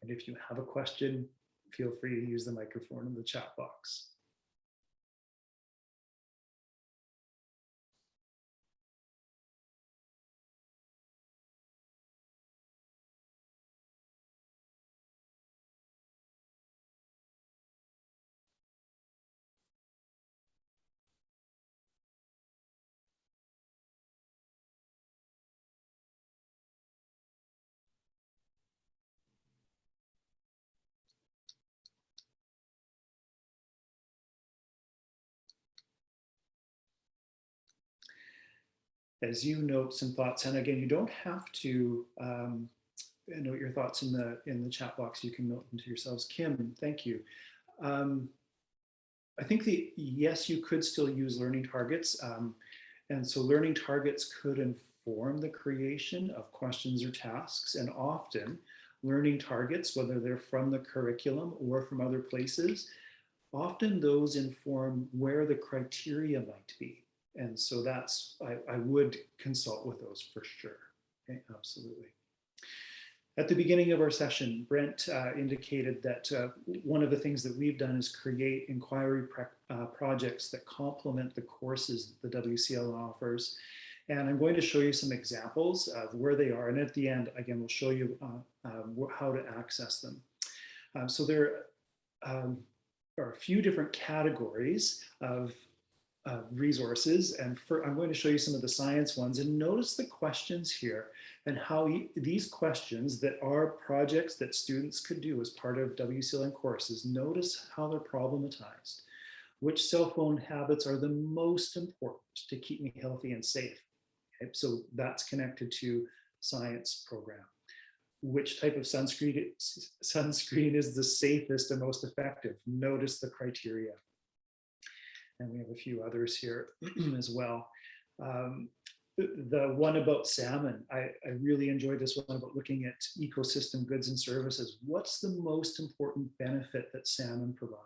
And if you have a question, feel free to use the microphone in the chat box. As you note some thoughts, and again, you don't have to note your thoughts in the chat box. You can note them to yourselves. Kim, thank you. I think yes, you could still use learning targets. And so learning targets could inform the creation of questions or tasks. And often learning targets, whether they're from the curriculum or from other places, often those inform where the criteria might be. And so I would consult with those for sure. Okay, absolutely. At the beginning of our session, Brent indicated that one of the things that we've done is create inquiry projects that complement the courses that the WCLN offers. And I'm going to show you some examples of where they are. And at the end, again, we'll show you how to access them. So there are a few different categories of resources, and I'm going to show you some of the science ones, and notice the questions here and how these questions that are projects that students could do as part of WCLN courses, notice how they're problematized. Which cell phone habits are the most important to keep me healthy and safe? Okay, so that's connected to science program. Which type of sunscreen is the safest and most effective? Notice the criteria. And we have a few others here as well. The one about salmon, I really enjoyed this one about looking at ecosystem goods and services. What's the most important benefit that salmon provide?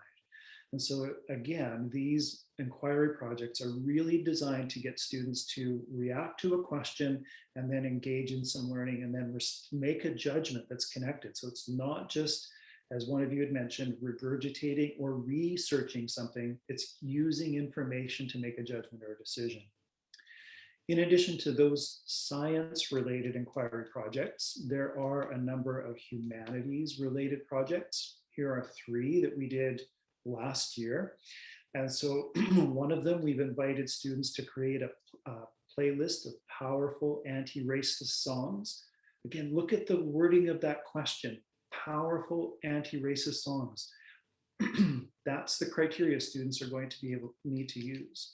And so again, these inquiry projects are really designed to get students to react to a question and then engage in some learning and then make a judgment that's connected. So it's not just, as one of you had mentioned, regurgitating or researching something. It's using information to make a judgment or a decision. In addition to those science-related inquiry projects, there are a number of humanities-related projects. Here are 3 that we did last year. And so one of them, we've invited students to create a playlist of powerful anti-racist songs. Again, look at the wording of that question. Powerful anti-racist songs. That's the criteria students are going to need to use.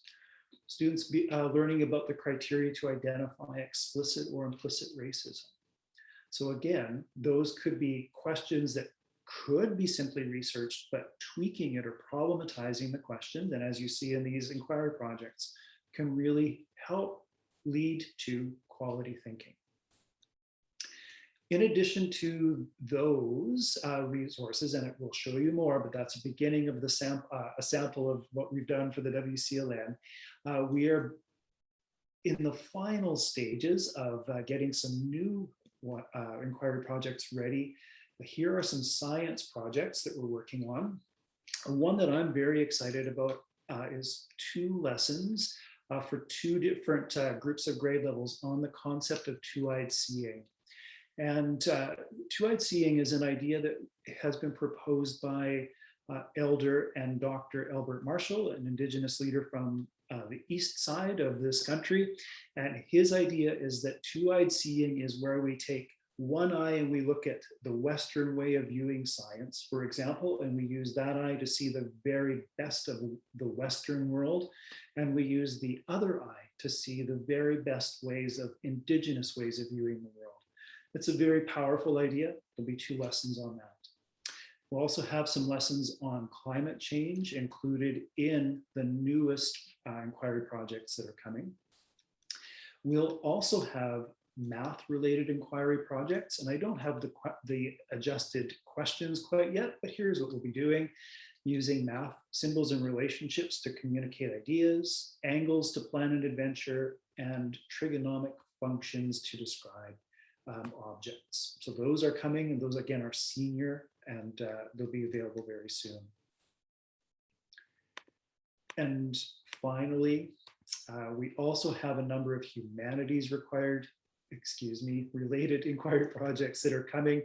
Students learning about the criteria to identify explicit or implicit racism. So again, those could be questions that could be simply researched, but tweaking it or problematizing the question, then as you see in these inquiry projects, can really help lead to quality thinking. In addition to those resources, and it will show you more, but that's a beginning of the a sample of what we've done for the WCLN. We are in the final stages of getting some new inquiry projects ready. Here are some science projects that we're working on. One that I'm very excited about is 2 lessons for 2 different groups of grade levels on the concept of two-eyed seeing. And two-eyed seeing is an idea that has been proposed by Elder and Dr. Albert Marshall, an Indigenous leader from the east side of this country. And his idea is that two-eyed seeing is where we take one eye and we look at the Western way of viewing science, for example, and we use that eye to see the very best of the Western world. And we use the other eye to see the very best ways of Indigenous ways of viewing the world. It's a very powerful idea. There'll be 2 lessons on that. We'll also have some lessons on climate change included in the newest inquiry projects that are coming. We'll also have math-related inquiry projects, and I don't have the adjusted questions quite yet, but here's what we'll be doing: using math symbols and relationships to communicate ideas, angles to plan an adventure, and trigonomic functions to describe objects. So those are coming, and those again are senior, and they'll be available very soon. And finally, we also have a number of humanities related inquiry projects that are coming.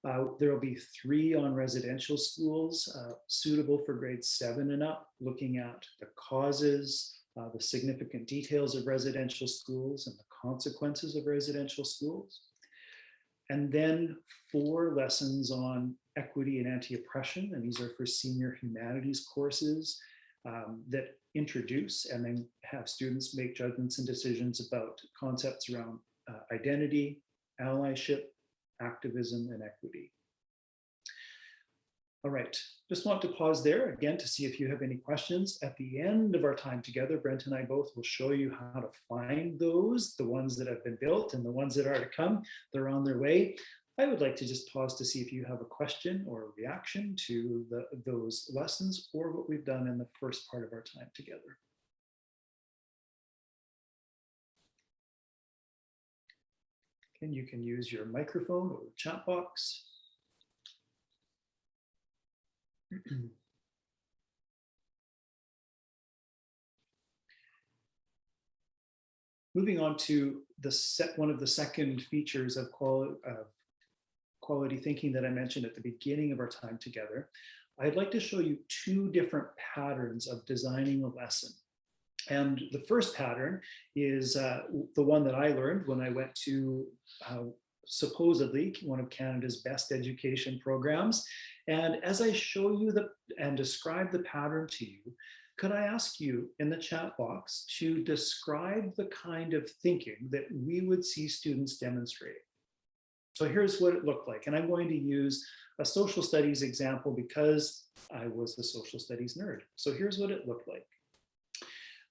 There will be 3 on residential schools suitable for grades 7 and up, looking at the causes, the significant details of residential schools and the consequences of residential schools. And then 4 lessons on equity and anti-oppression, and these are for senior humanities courses that introduce and then have students make judgments and decisions about concepts around identity, allyship, activism, and equity. All right, just want to pause there again to see if you have any questions. At the end of our time together, Brent and I both will show you how to find those, the ones that have been built and the ones that are to come. They're on their way. I would like to just pause to see if you have a question or a reaction to those lessons or what we've done in the first part of our time together. And you can use your microphone or chat box. Moving on to one of the second features of quality thinking that I mentioned at the beginning of our time together, I'd like to show you 2 different patterns of designing a lesson. And the first pattern is the one that I learned when I went to supposedly one of Canada's best education programs. And as I show you and describe the pattern to you, could I ask you in the chat box to describe the kind of thinking that we would see students demonstrating? So here's what it looked like. And I'm going to use a social studies example because I was the social studies nerd. So here's what it looked like.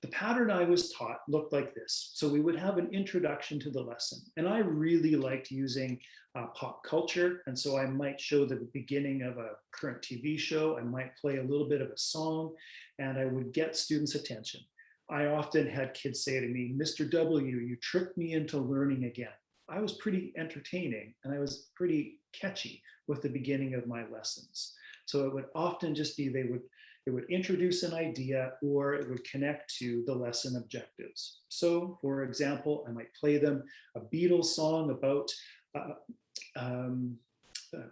The pattern I was taught looked like this. So we would have an introduction to the lesson. And I really liked using pop culture. And so I might show the beginning of a current TV show. I might play a little bit of a song, and I would get students' attention. I often had kids say to me, "Mr. W, you tricked me into learning again." I was pretty entertaining and I was pretty catchy with the beginning of my lessons. So it would often just be it would introduce an idea or it would connect to the lesson objectives. So for example, I might play them a Beatles song about,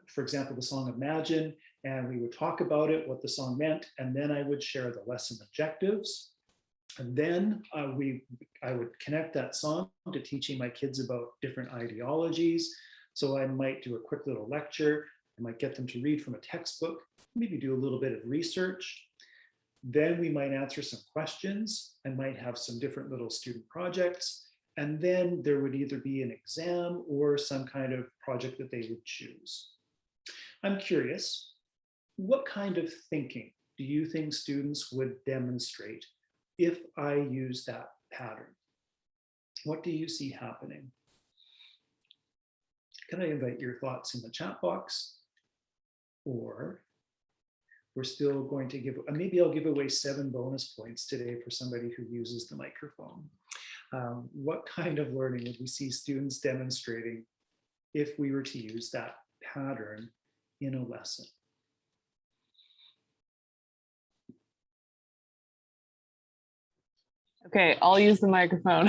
for example, the song Imagine, and we would talk about it, what the song meant, and then I would share the lesson objectives. And then I would connect that song to teaching my kids about different ideologies. So I might do a quick little lecture. I might get them to read from a textbook, maybe do a little bit of research. Then we might answer some questions. I might have some different little student projects. And then there would either be an exam or some kind of project that they would choose. I'm curious, what kind of thinking do you think students would demonstrate if I use that pattern? What do you see happening? Can I invite your thoughts in the chat box? Or we're still going to give, maybe I'll give away 7 bonus points today for somebody who uses the microphone. What kind of learning would we see students demonstrating if we were to use that pattern in a lesson? Okay, I'll use the microphone.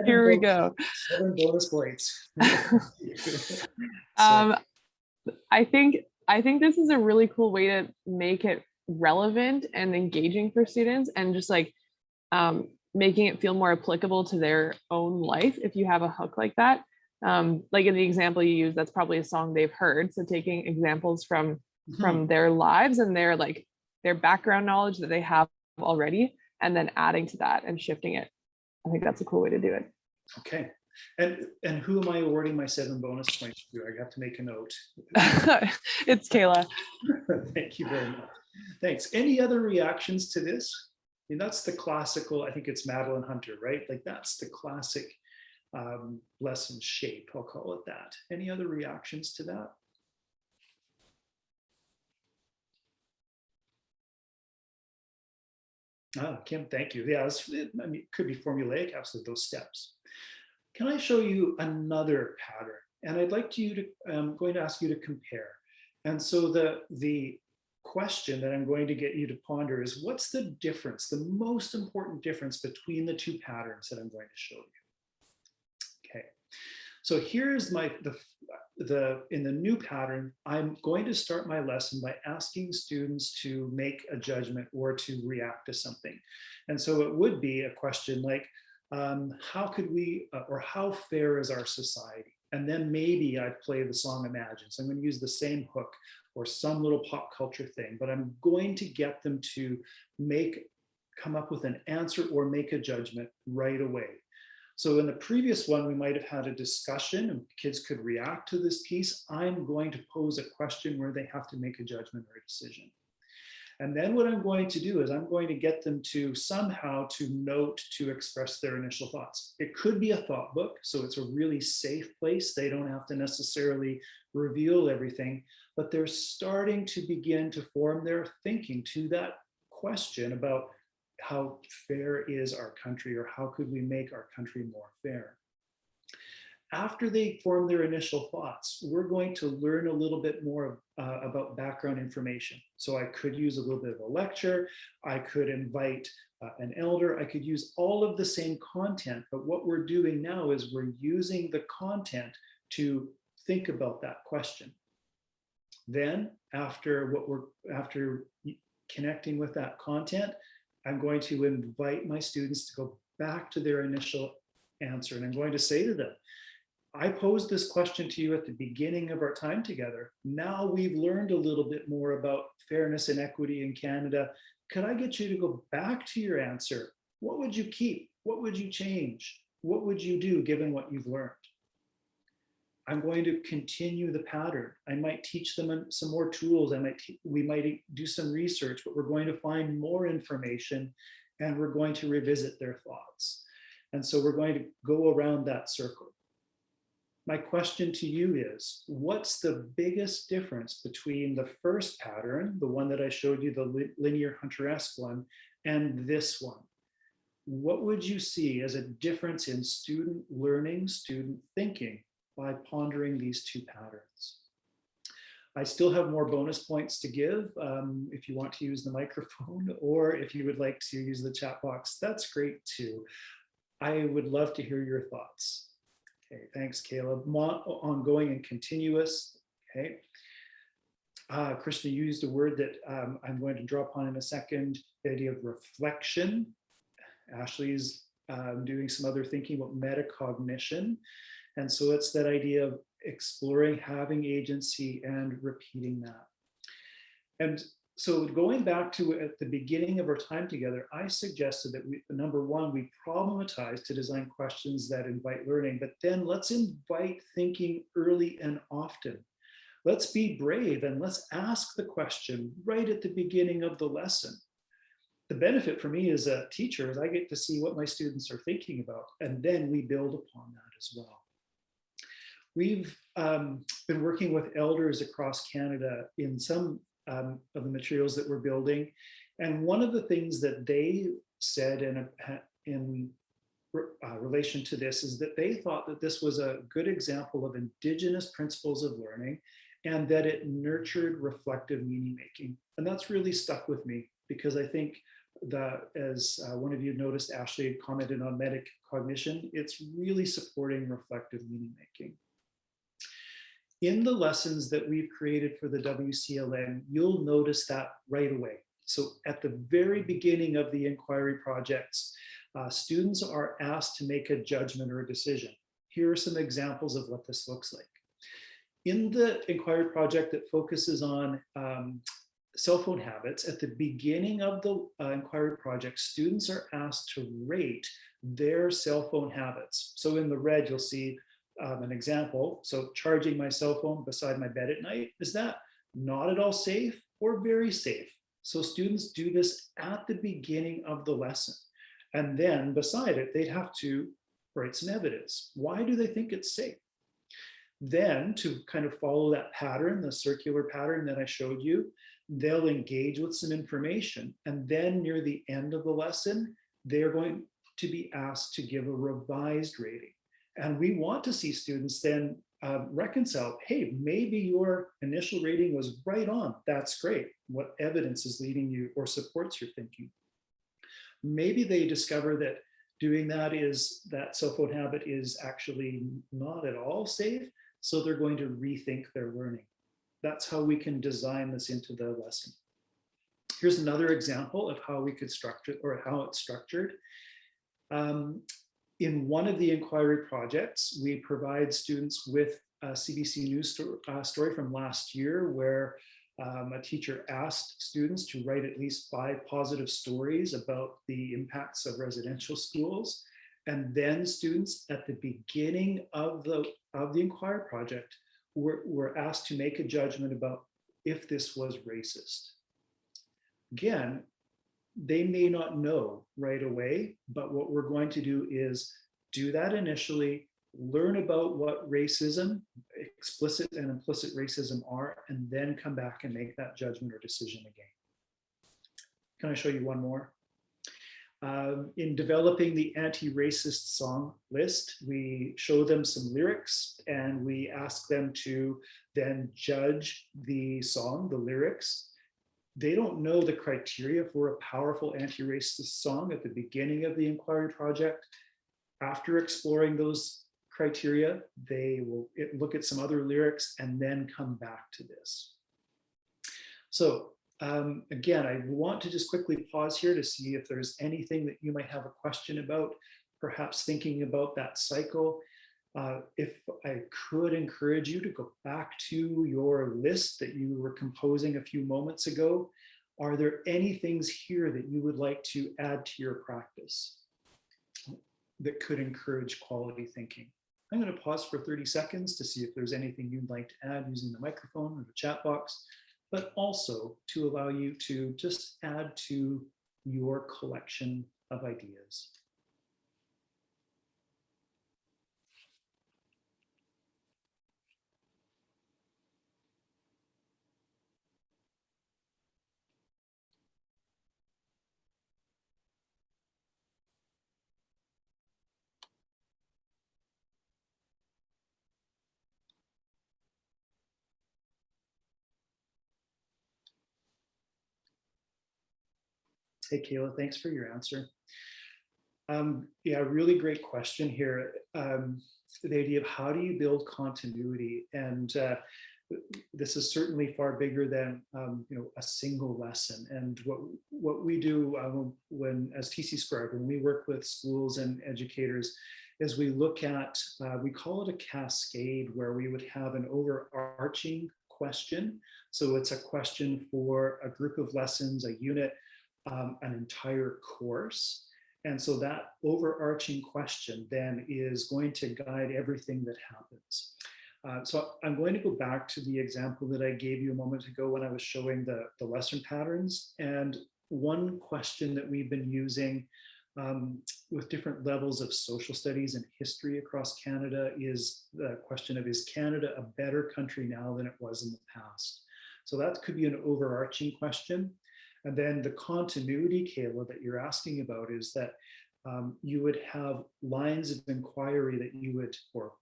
Here we go. 7 bonus points. I think this is a really cool way to make it relevant and engaging for students, and just like making it feel more applicable to their own life. If you have a hook like that, like in the example you use, that's probably a song they've heard. So taking examples from their lives and their background knowledge that they have already, and then adding to that and shifting it. I think that's a cool way to do it. Okay. And who am I awarding my 7 bonus points to? I have to make a note. It's Kayla. Thank you very much. Thanks. Any other reactions to this? I mean, that's the classical, I think it's Madeline Hunter, right? Like that's the classic lesson shape, I'll call it that. Any other reactions to that? Kim, thank you. Yeah, I mean, it could be formulaic, absolutely, those steps. Can I show you another pattern? And I'd like you to, I'm going to ask you to compare. And so the question that I'm going to get you to ponder is, what's the difference, the most important difference between the 2 patterns that I'm going to show you? Okay, so here's in the new pattern, I'm going to start my lesson by asking students to make a judgment or to react to something. And so it would be a question like, how could we, or how fair is our society? And then maybe I play the song Imagine. So I'm going to use the same hook or some little pop culture thing, but I'm going to get them to come up with an answer or make a judgment right away. So in the previous one, we might have had a discussion and kids could react to this piece. I'm going to pose a question where they have to make a judgment or a decision. And then what I'm going to do is I'm going to get them to somehow to note, to express their initial thoughts. It could be a thought book, so it's a really safe place. They don't have to necessarily reveal everything, but they're starting to begin to form their thinking to that question about how fair is our country, or how could we make our country more fair? After they form their initial thoughts, we're going to learn a little bit more about background information. So I could use a little bit of a lecture, I could invite an elder, I could use all of the same content, but what we're doing now is we're using the content to think about that question. Then after connecting with that content, I'm going to invite my students to go back to their initial answer. And I'm going to say to them, I posed this question to you at the beginning of our time together. Now we've learned a little bit more about fairness and equity in Canada. Could I get you to go back to your answer? What would you keep? What would you change? What would you do given what you've learned? I'm going to continue the pattern. I might teach them some more tools. We might do some research, but we're going to find more information and we're going to revisit their thoughts. And so we're going to go around that circle. My question to you is, what's the biggest difference between the first pattern, the one that I showed you, the linear Hunter-esque one, and this one? What would you see as a difference in student learning, student thinking, by pondering these 2 patterns? I still have more bonus points to give if you want to use the microphone, or if you would like to use the chat box, that's great too. I would love to hear your thoughts. Okay, thanks, Caleb. Ongoing and continuous. Okay. Krishna used a word that I'm going to draw upon in a second, the idea of reflection. Ashley's doing some other thinking about metacognition. And so it's that idea of exploring, having agency, and repeating that. And so going back to at the beginning of our time together, I suggested that number one, we problematize to design questions that invite learning, but then let's invite thinking early and often. Let's be brave and let's ask the question right at the beginning of the lesson. The benefit for me as a teacher is I get to see what my students are thinking about, and then we build upon that as well. We've been working with elders across Canada in some of the materials that we're building. And one of the things that they said in relation to this is that they thought that this was a good example of Indigenous principles of learning and that it nurtured reflective meaning making. And that's really stuck with me because I think that, as one of you noticed, Ashley commented on metacognition, it's really supporting reflective meaning making. In the lessons that we've created for the WCLN, you'll notice that right away. So at the very beginning of the inquiry projects, students are asked to make a judgment or a decision. Here are some examples of what this looks like. In the inquiry project that focuses on cell phone habits, at the beginning of the inquiry project, students are asked to rate their cell phone habits. So in the red, you'll see an example. So charging my cell phone beside my bed at night, is that not at all safe or very safe? So students do this at the beginning of the lesson. And then beside it, they'd have to write some evidence. Why do they think it's safe? Then to kind of follow that pattern, the circular pattern that I showed you, they'll engage with some information. And then near the end of the lesson, they're going to be asked to give a revised rating. And we want to see students then reconcile, hey, maybe your initial rating was right on. That's great. What evidence is leading you or supports your thinking? Maybe they discover that doing that cell phone habit is actually not at all safe. So they're going to rethink their learning. That's how we can design this into the lesson. Here's another example of how we could structure or how it's structured. In one of the inquiry projects, we provide students with a CBC News story from last year where a teacher asked students to write at least 5 positive stories about the impacts of residential schools. And then students at the beginning of the inquiry project were asked to make a judgment about if this was racist. Again, they may not know right away, but what we're going to do is do that initially, learn about what racism, explicit and implicit racism are, and then come back and make that judgment or decision again. Can I show you one more? In developing the anti-racist song list, we show them some lyrics and we ask them to then judge the song, the lyrics. They don't know the criteria for a powerful anti-racist song at the beginning of the inquiry project. After exploring those criteria, they will look at some other lyrics and then come back to this. So again, I want to just quickly pause here to see if there's anything that you might have a question about, perhaps thinking about that cycle. If I could encourage you to go back to your list that you were composing a few moments ago, are there any things here that you would like to add to your practice that could encourage quality thinking? I'm going to pause for 30 seconds to see if there's anything you'd like to add using the microphone or the chat box, but also to allow you to just add to your collection of ideas. Hey, Kayla, thanks for your answer. Yeah, really great question here. The idea of how do you build continuity? And this is certainly far bigger than a single lesson. And what we do when, as TC Squared, when we work with schools and educators, is we look at, we call it a cascade, where we would have an overarching question. So it's a question for a group of lessons, a unit, an entire course. And so that overarching question then is going to guide everything that happens. So I'm going to go back to the example that I gave you a moment ago when I was showing the lesson patterns. And one question that we've been using with different levels of social studies and history across Canada is the question of, is Canada a better country now than it was in the past? So that could be an overarching question. And then the continuity, Kayla, that you're asking about is that you would have lines of inquiry that you would, or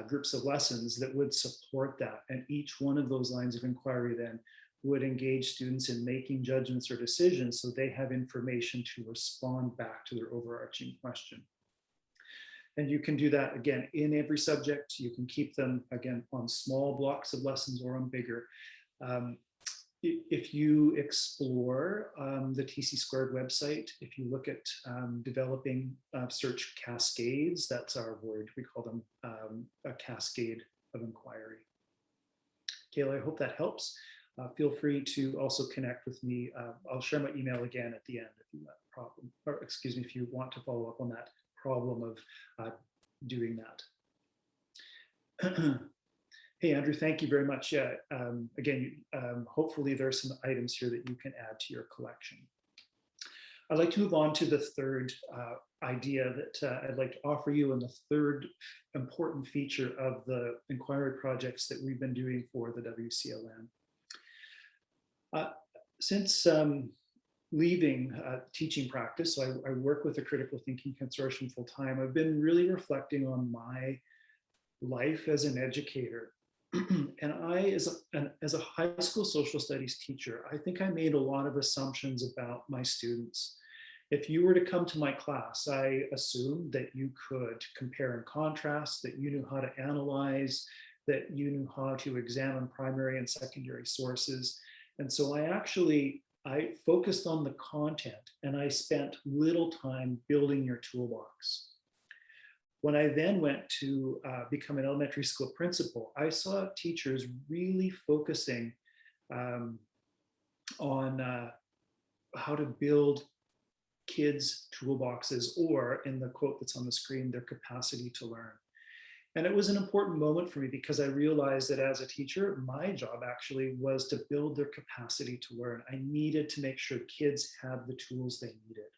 groups of lessons that would support that. And each one of those lines of inquiry then would engage students in making judgments or decisions so they have information to respond back to their overarching question. And you can do that again in every subject. You can keep them again on small blocks of lessons or on bigger. If you explore the TC Squared website, if you look at developing search cascades, that's our word. We call them a cascade of inquiry. Kayla, I hope that helps. Feel free to also connect with me. I'll share my email again at the end if you have a problem, or excuse me, if you want to follow up on that problem of doing that. Hey, Andrew, thank you very much. Yeah, again, hopefully there are some items here that you can add to your collection. I'd like to move on to the third idea that I'd like to offer you, and the third important feature of the inquiry projects that we've been doing for the WCLN. Since leaving teaching practice, so I work with the Critical Thinking Consortium full time. I've been really reflecting on my life as an educator. And I, as a high school social studies teacher, I think I made a lot of assumptions about my students. If you were to come to my class, I assumed that you could compare and contrast, that you knew how to analyze, that you knew how to examine primary and secondary sources. And so I focused on the content, and I spent little time building your toolbox. When I then went to become an elementary school principal, I saw teachers really focusing on how to build kids' toolboxes, or in the quote that's on the screen, their capacity to learn. And it was an important moment for me because I realized that as a teacher, my job actually was to build their capacity to learn. I needed to make sure kids had the tools they needed.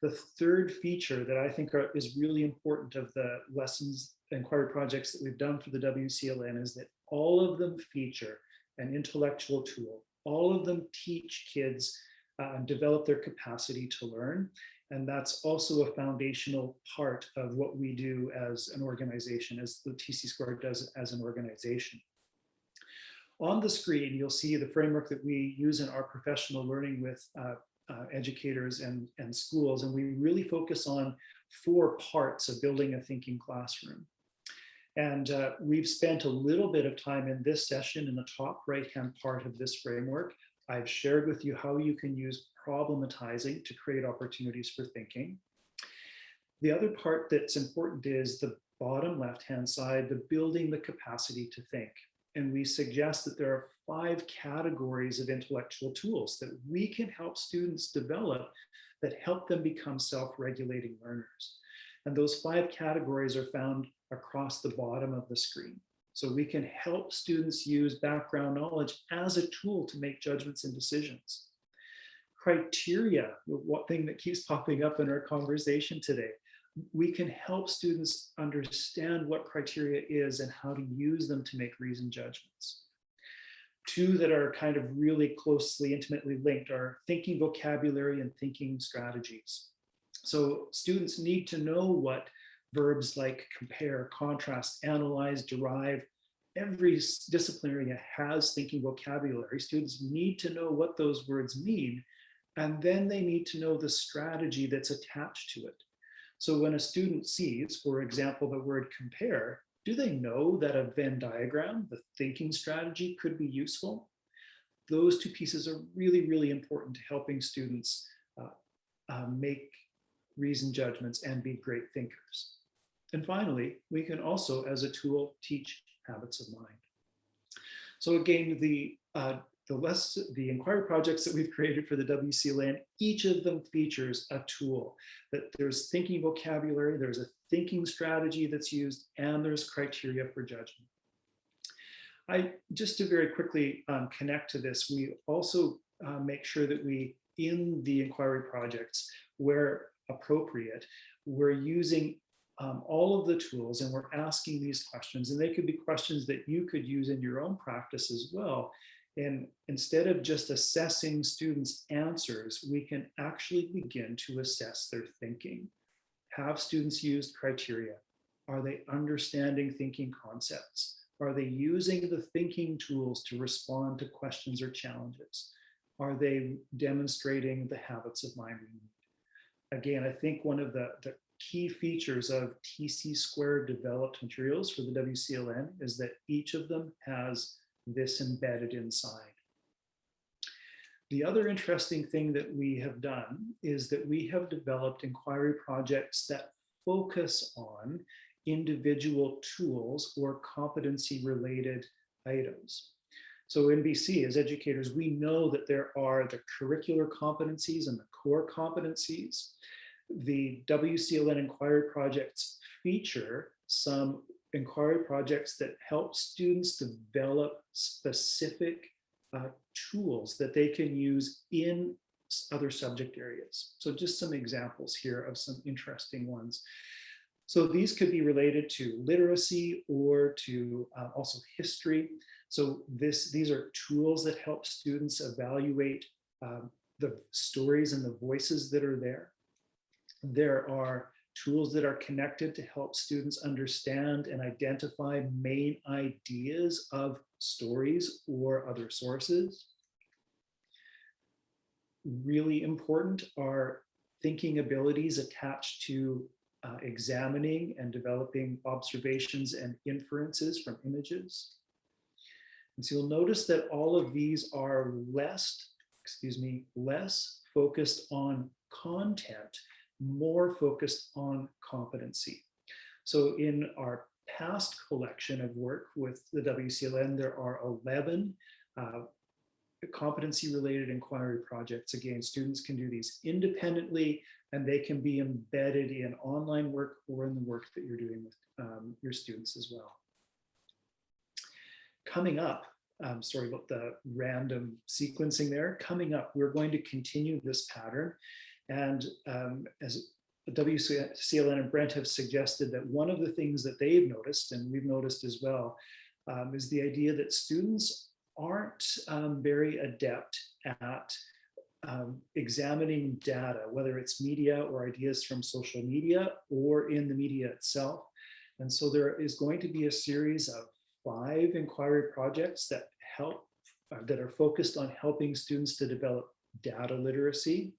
The third feature that I think is really important of the lessons inquiry projects that we've done for the WCLN is that all of them feature an intellectual tool. All of them teach kids and develop their capacity to learn. And that's also a foundational part of what we do as an organization, as the TC Squared does as an organization. On the screen, you'll see the framework that we use in our professional learning with educators and schools. And we really focus on 4 parts of building a thinking classroom. And we've spent a little bit of time in this session in the top right-hand part of this framework. I've shared with you how you can use problematizing to create opportunities for thinking. The other part that's important is the bottom left-hand side, the building the capacity to think. And we suggest that there are 5 categories of intellectual tools that we can help students develop that help them become self-regulating learners. And those 5 categories are found across the bottom of the screen. So we can help students use background knowledge as a tool to make judgments and decisions. Criteria, one thing that keeps popping up in our conversation today. We can help students understand what criteria is and how to use them to make reasoned judgments. 2 that are kind of really closely, intimately linked are thinking vocabulary and thinking strategies. So students need to know what verbs like compare, contrast, analyze, derive. Every disciplinary has thinking vocabulary. Students need to know what those words mean, and then they need to know the strategy that's attached to it. So when a student sees, for example, the word compare, do they know that a Venn diagram, the thinking strategy, could be useful? Those 2 pieces are really, really important to helping students make reasoned judgments and be great thinkers. And finally, we can also, as a tool, teach habits of mind. So again, the inquiry projects that we've created for the WCLN, each of them features a tool. That there's thinking vocabulary, there's a thinking strategy that's used, and there's criteria for judgment. Just to very quickly connect to this, we also make sure that we, in the inquiry projects, where appropriate, we're using all of the tools, and we're asking these questions, and they could be questions that you could use in your own practice as well. And instead of just assessing students' answers, we can actually begin to assess their thinking. Have students used criteria? Are they understanding thinking concepts? Are they using the thinking tools to respond to questions or challenges? Are they demonstrating the habits of mind reading? Again, I think one of the key features of TC2 developed materials for the WCLN is that each of them has this embedded inside. The other interesting thing that we have done is that we have developed inquiry projects that focus on individual tools or competency related items. So in BC, as educators, we know that there are the curricular competencies and the core competencies. The WCLN inquiry projects feature some inquiry projects that help students develop specific tools that they can use in other subject areas. So just some examples here of some interesting ones. So these could be related to literacy or to also history. So these are tools that help students evaluate the stories and the voices that are there. There are tools that are connected to help students understand and identify main ideas of stories or other sources. Really important are thinking abilities attached to examining and developing observations and inferences from images. And so you'll notice that all of these are less focused on content, more focused on competency. So in our past collection of work with the WCLN, there are 11 competency-related inquiry projects. Again, students can do these independently, and they can be embedded in online work or in the work that you're doing with your students as well. Coming up, sorry about the random sequencing there. Coming up, we're going to continue this pattern. And as WCLN and Brent have suggested, that one of the things that they've noticed, and we've noticed as well, is the idea that students aren't very adept at examining data, whether it's media or ideas from social media or in the media itself. And so there is going to be a series of 5 inquiry projects that that are focused on helping students to develop data literacy.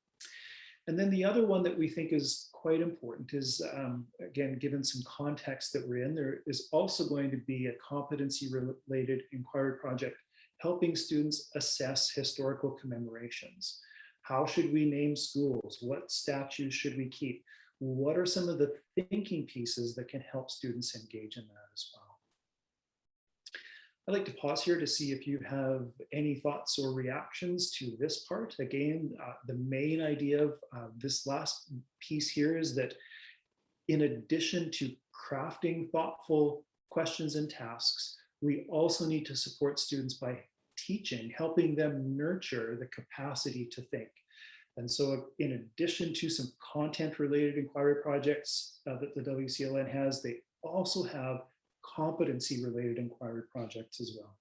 And then the other one that we think is quite important is, again, given some context that we're in, there is also going to be a competency-related inquiry project helping students assess historical commemorations. How should we name schools? What statues should we keep? What are some of the thinking pieces that can help students engage in that as well? I'd like to pause here to see if you have any thoughts or reactions to this part. Again, the main idea of this last piece here is that in addition to crafting thoughtful questions and tasks, we also need to support students by teaching, helping them nurture the capacity to think. And so in addition to some content-related inquiry projects that the WCLN has, they also have competency-related inquiry projects as well.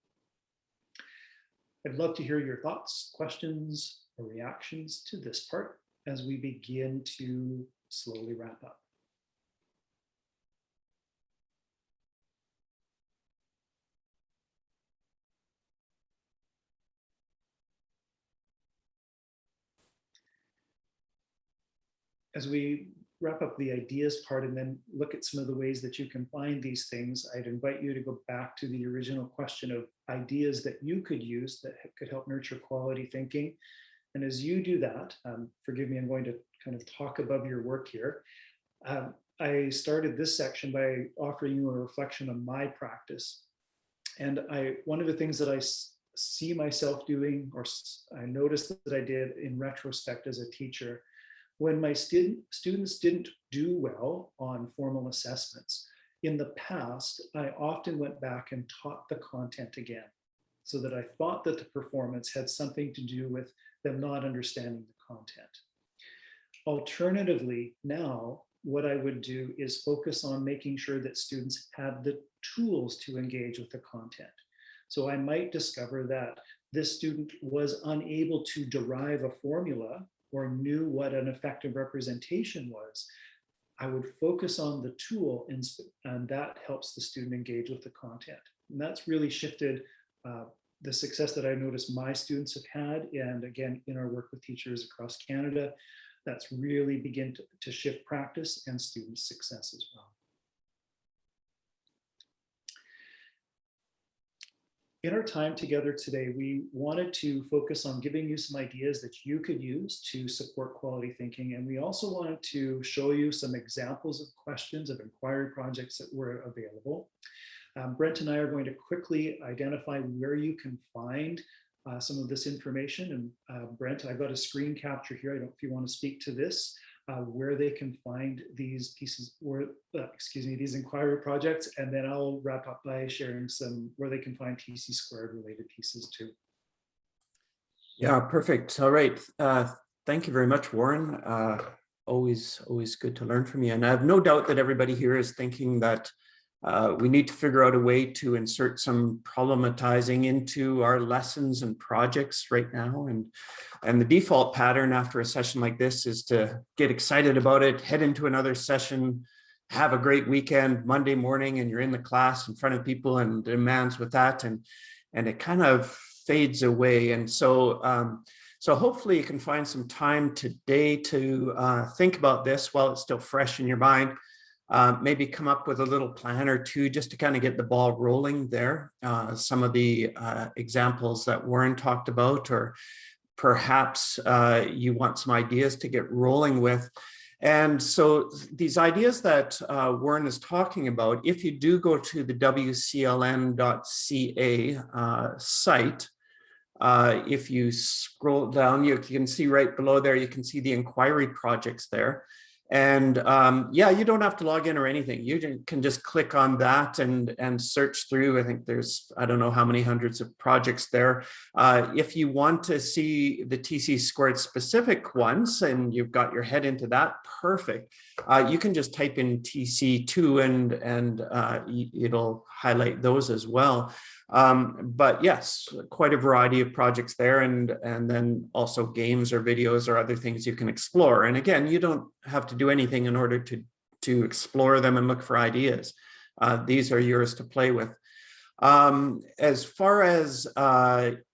I'd love to hear your thoughts, questions, or reactions to this part as we begin to slowly wrap up. As we wrap up the ideas part and then look at some of the ways that you can find these things, I'd invite you to go back to the original question of ideas that you could use that could help nurture quality thinking. And as you do that, forgive me, I'm going to kind of talk above your work here. I started this section by offering you a reflection on my practice. And one of the things that I see myself doing, or I noticed that I did in retrospect as a teacher, when my students didn't do well on formal assessments, in the past, I often went back and taught the content again, so that I thought that the performance had something to do with them not understanding the content. Alternatively, now, what I would do is focus on making sure that students had the tools to engage with the content. So I might discover that this student was unable to derive a formula or knew what an effective representation was, I would focus on the tool, and that helps the student engage with the content. And that's really shifted the success that I noticed my students have had. And again, in our work with teachers across Canada, that's really begin to shift practice and student success as well. In our time together today, we wanted to focus on giving you some ideas that you could use to support quality thinking. And we also wanted to show you some examples of questions of inquiry projects that were available. Brent and I are going to quickly identify where you can find some of this information. And Brent, I've got a screen capture here. I don't know if you want to speak to this, where they can find these pieces, or these inquiry projects. And then I'll wrap up by sharing some where they can find TC squared related pieces too. Yeah, perfect. All right. Thank you very much, Warren. Always good to learn from you. And I have no doubt that everybody here is thinking that we need to figure out a way to insert some problematizing into our lessons and projects right now. And the default pattern after a session like this is to get excited about it, head into another session, have a great weekend, Monday morning, and you're in the class in front of people and demands with that. And it kind of fades away. And so, so hopefully you can find some time today to think about this while it's still fresh in your mind. Maybe come up with a little plan or two just to kind of get the ball rolling there. Some of the examples that Warren talked about, or perhaps you want some ideas to get rolling with. And so these ideas that Warren is talking about, if you do go to the WCLN.ca site, if you scroll down, you can see right below there, you can see the inquiry projects there. And yeah, you don't have to log in or anything. You can just click on that and search through. I think there's, I don't know how many hundreds of projects there. If you want to see the TC squared specific ones and you've got your head into that, perfect. You can just type in TC2 and it'll highlight those as well. But yes, quite a variety of projects there, and then also games or videos or other things you can explore. And again, you don't have to do anything in order to explore them and look for ideas. These are yours to play with. As far as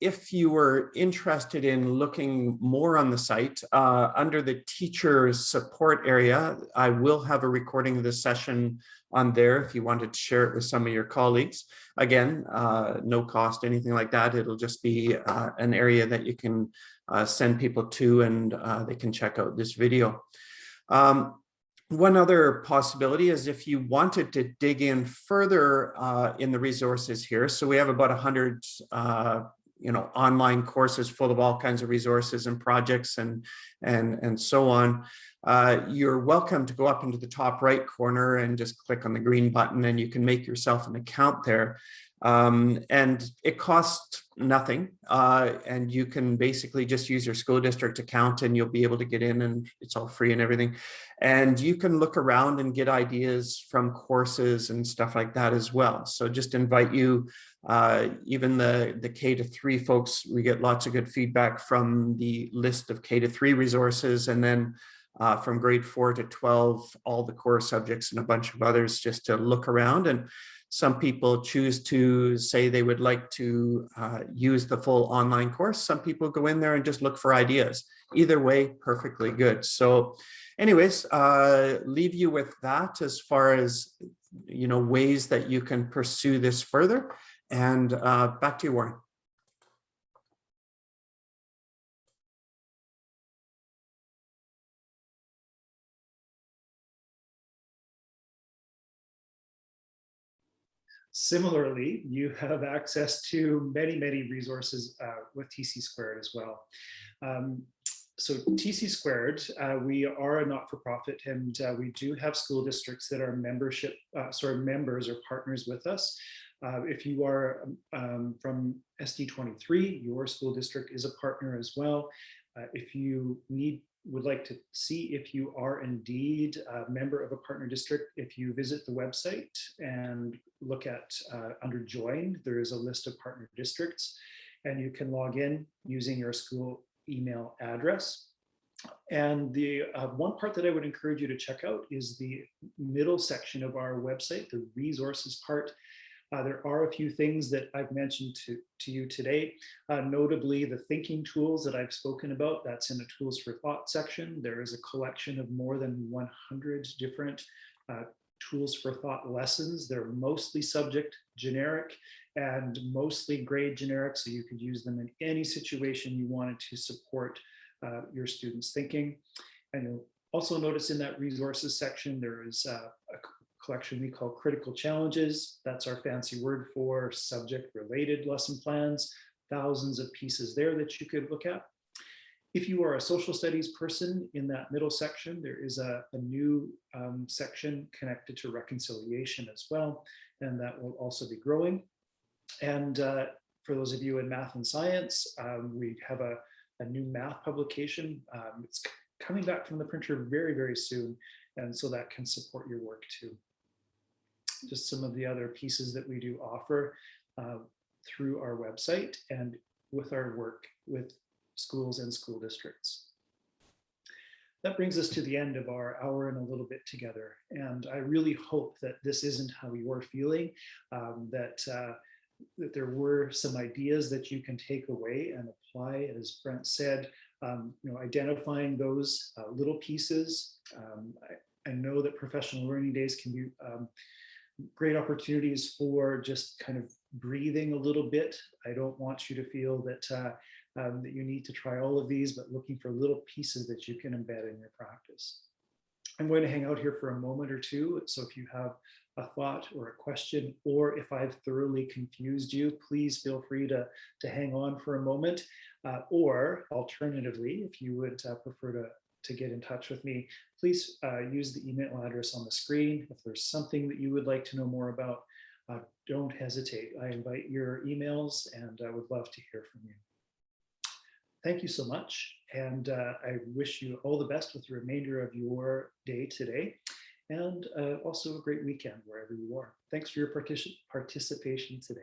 if you were interested in looking more on the site, under the teacher support area, I will have a recording of this session on there if you wanted to share it with some of your colleagues. Again, no cost, anything like that. It'll just be an area that you can send people to, and they can check out this video. One other possibility is if you wanted to dig in further in the resources here. So we have about 100 online courses full of all kinds of resources and projects and so on. You're welcome to go up into the top right corner and just click on the green button, and you can make yourself an account there. And it costs nothing. And you can basically just use your school district account and you'll be able to get in, and it's all free and everything. And you can look around and get ideas from courses and stuff like that as well. So just invite you, even the K-3 folks, we get lots of good feedback from the list of K-3 resources, and then from grade 4 to 12, all the core subjects and a bunch of others, just to look around. And some people choose to say they would like to use the full online course. Some people go in there and just look for ideas. Either way, perfectly good. So anyways, leave you with that as far as, ways that you can pursue this further. And back to you, Warren. Similarly, you have access to many, many resources with TC squared as well. So TC squared, we are a not-for-profit, and we do have school districts that are members or partners with us. If you are from SD23, your school district is a partner as well. If you would like to see if you are indeed a member of a partner district, if you visit the website and look at under join, there is a list of partner districts. and you can log in using your school email address. And the one part that I would encourage you to check out is the middle section of our website, the resources part. There are a few things that I've mentioned to you today, notably the thinking tools that I've spoken about. That's in the tools for thought section. There is a collection of more than 100 different tools for thought lessons. They're mostly subject generic and mostly grade generic, so you could use them in any situation you wanted to support your students' thinking. And you'll also notice in that resources section, there is a collection we call critical challenges. That's our fancy word for subject related lesson plans, thousands of pieces there that you could look at. If you are a social studies person, in that middle section, there is a new section connected to reconciliation as well, and that will also be growing. And for those of you in math and science, we have a new math publication. It's coming back from the printer very, very soon, and so that can support your work too. Just some of the other pieces that we do offer through our website and with our work with schools and school districts. That brings us to the end of our hour and a little bit together. And I really hope that this isn't how you're feeling, that there were some ideas that you can take away and apply, as Brent said, identifying those little pieces. I know that professional learning days can be great opportunities for just kind of breathing a little bit. I don't want you to feel that that you need to try all of these, but looking for little pieces that you can embed in your practice. I'm going to hang out here for a moment or two. So if you have a thought or a question, or if I've thoroughly confused you, please feel free to hang on for a moment. Or alternatively, if you would prefer to get in touch with me, please use the email address on the screen. If there's something that you would like to know more about, don't hesitate. I invite your emails and I would love to hear from you. Thank you so much. And I wish you all the best with the remainder of your day today, and also a great weekend wherever you are. Thanks for your participation today.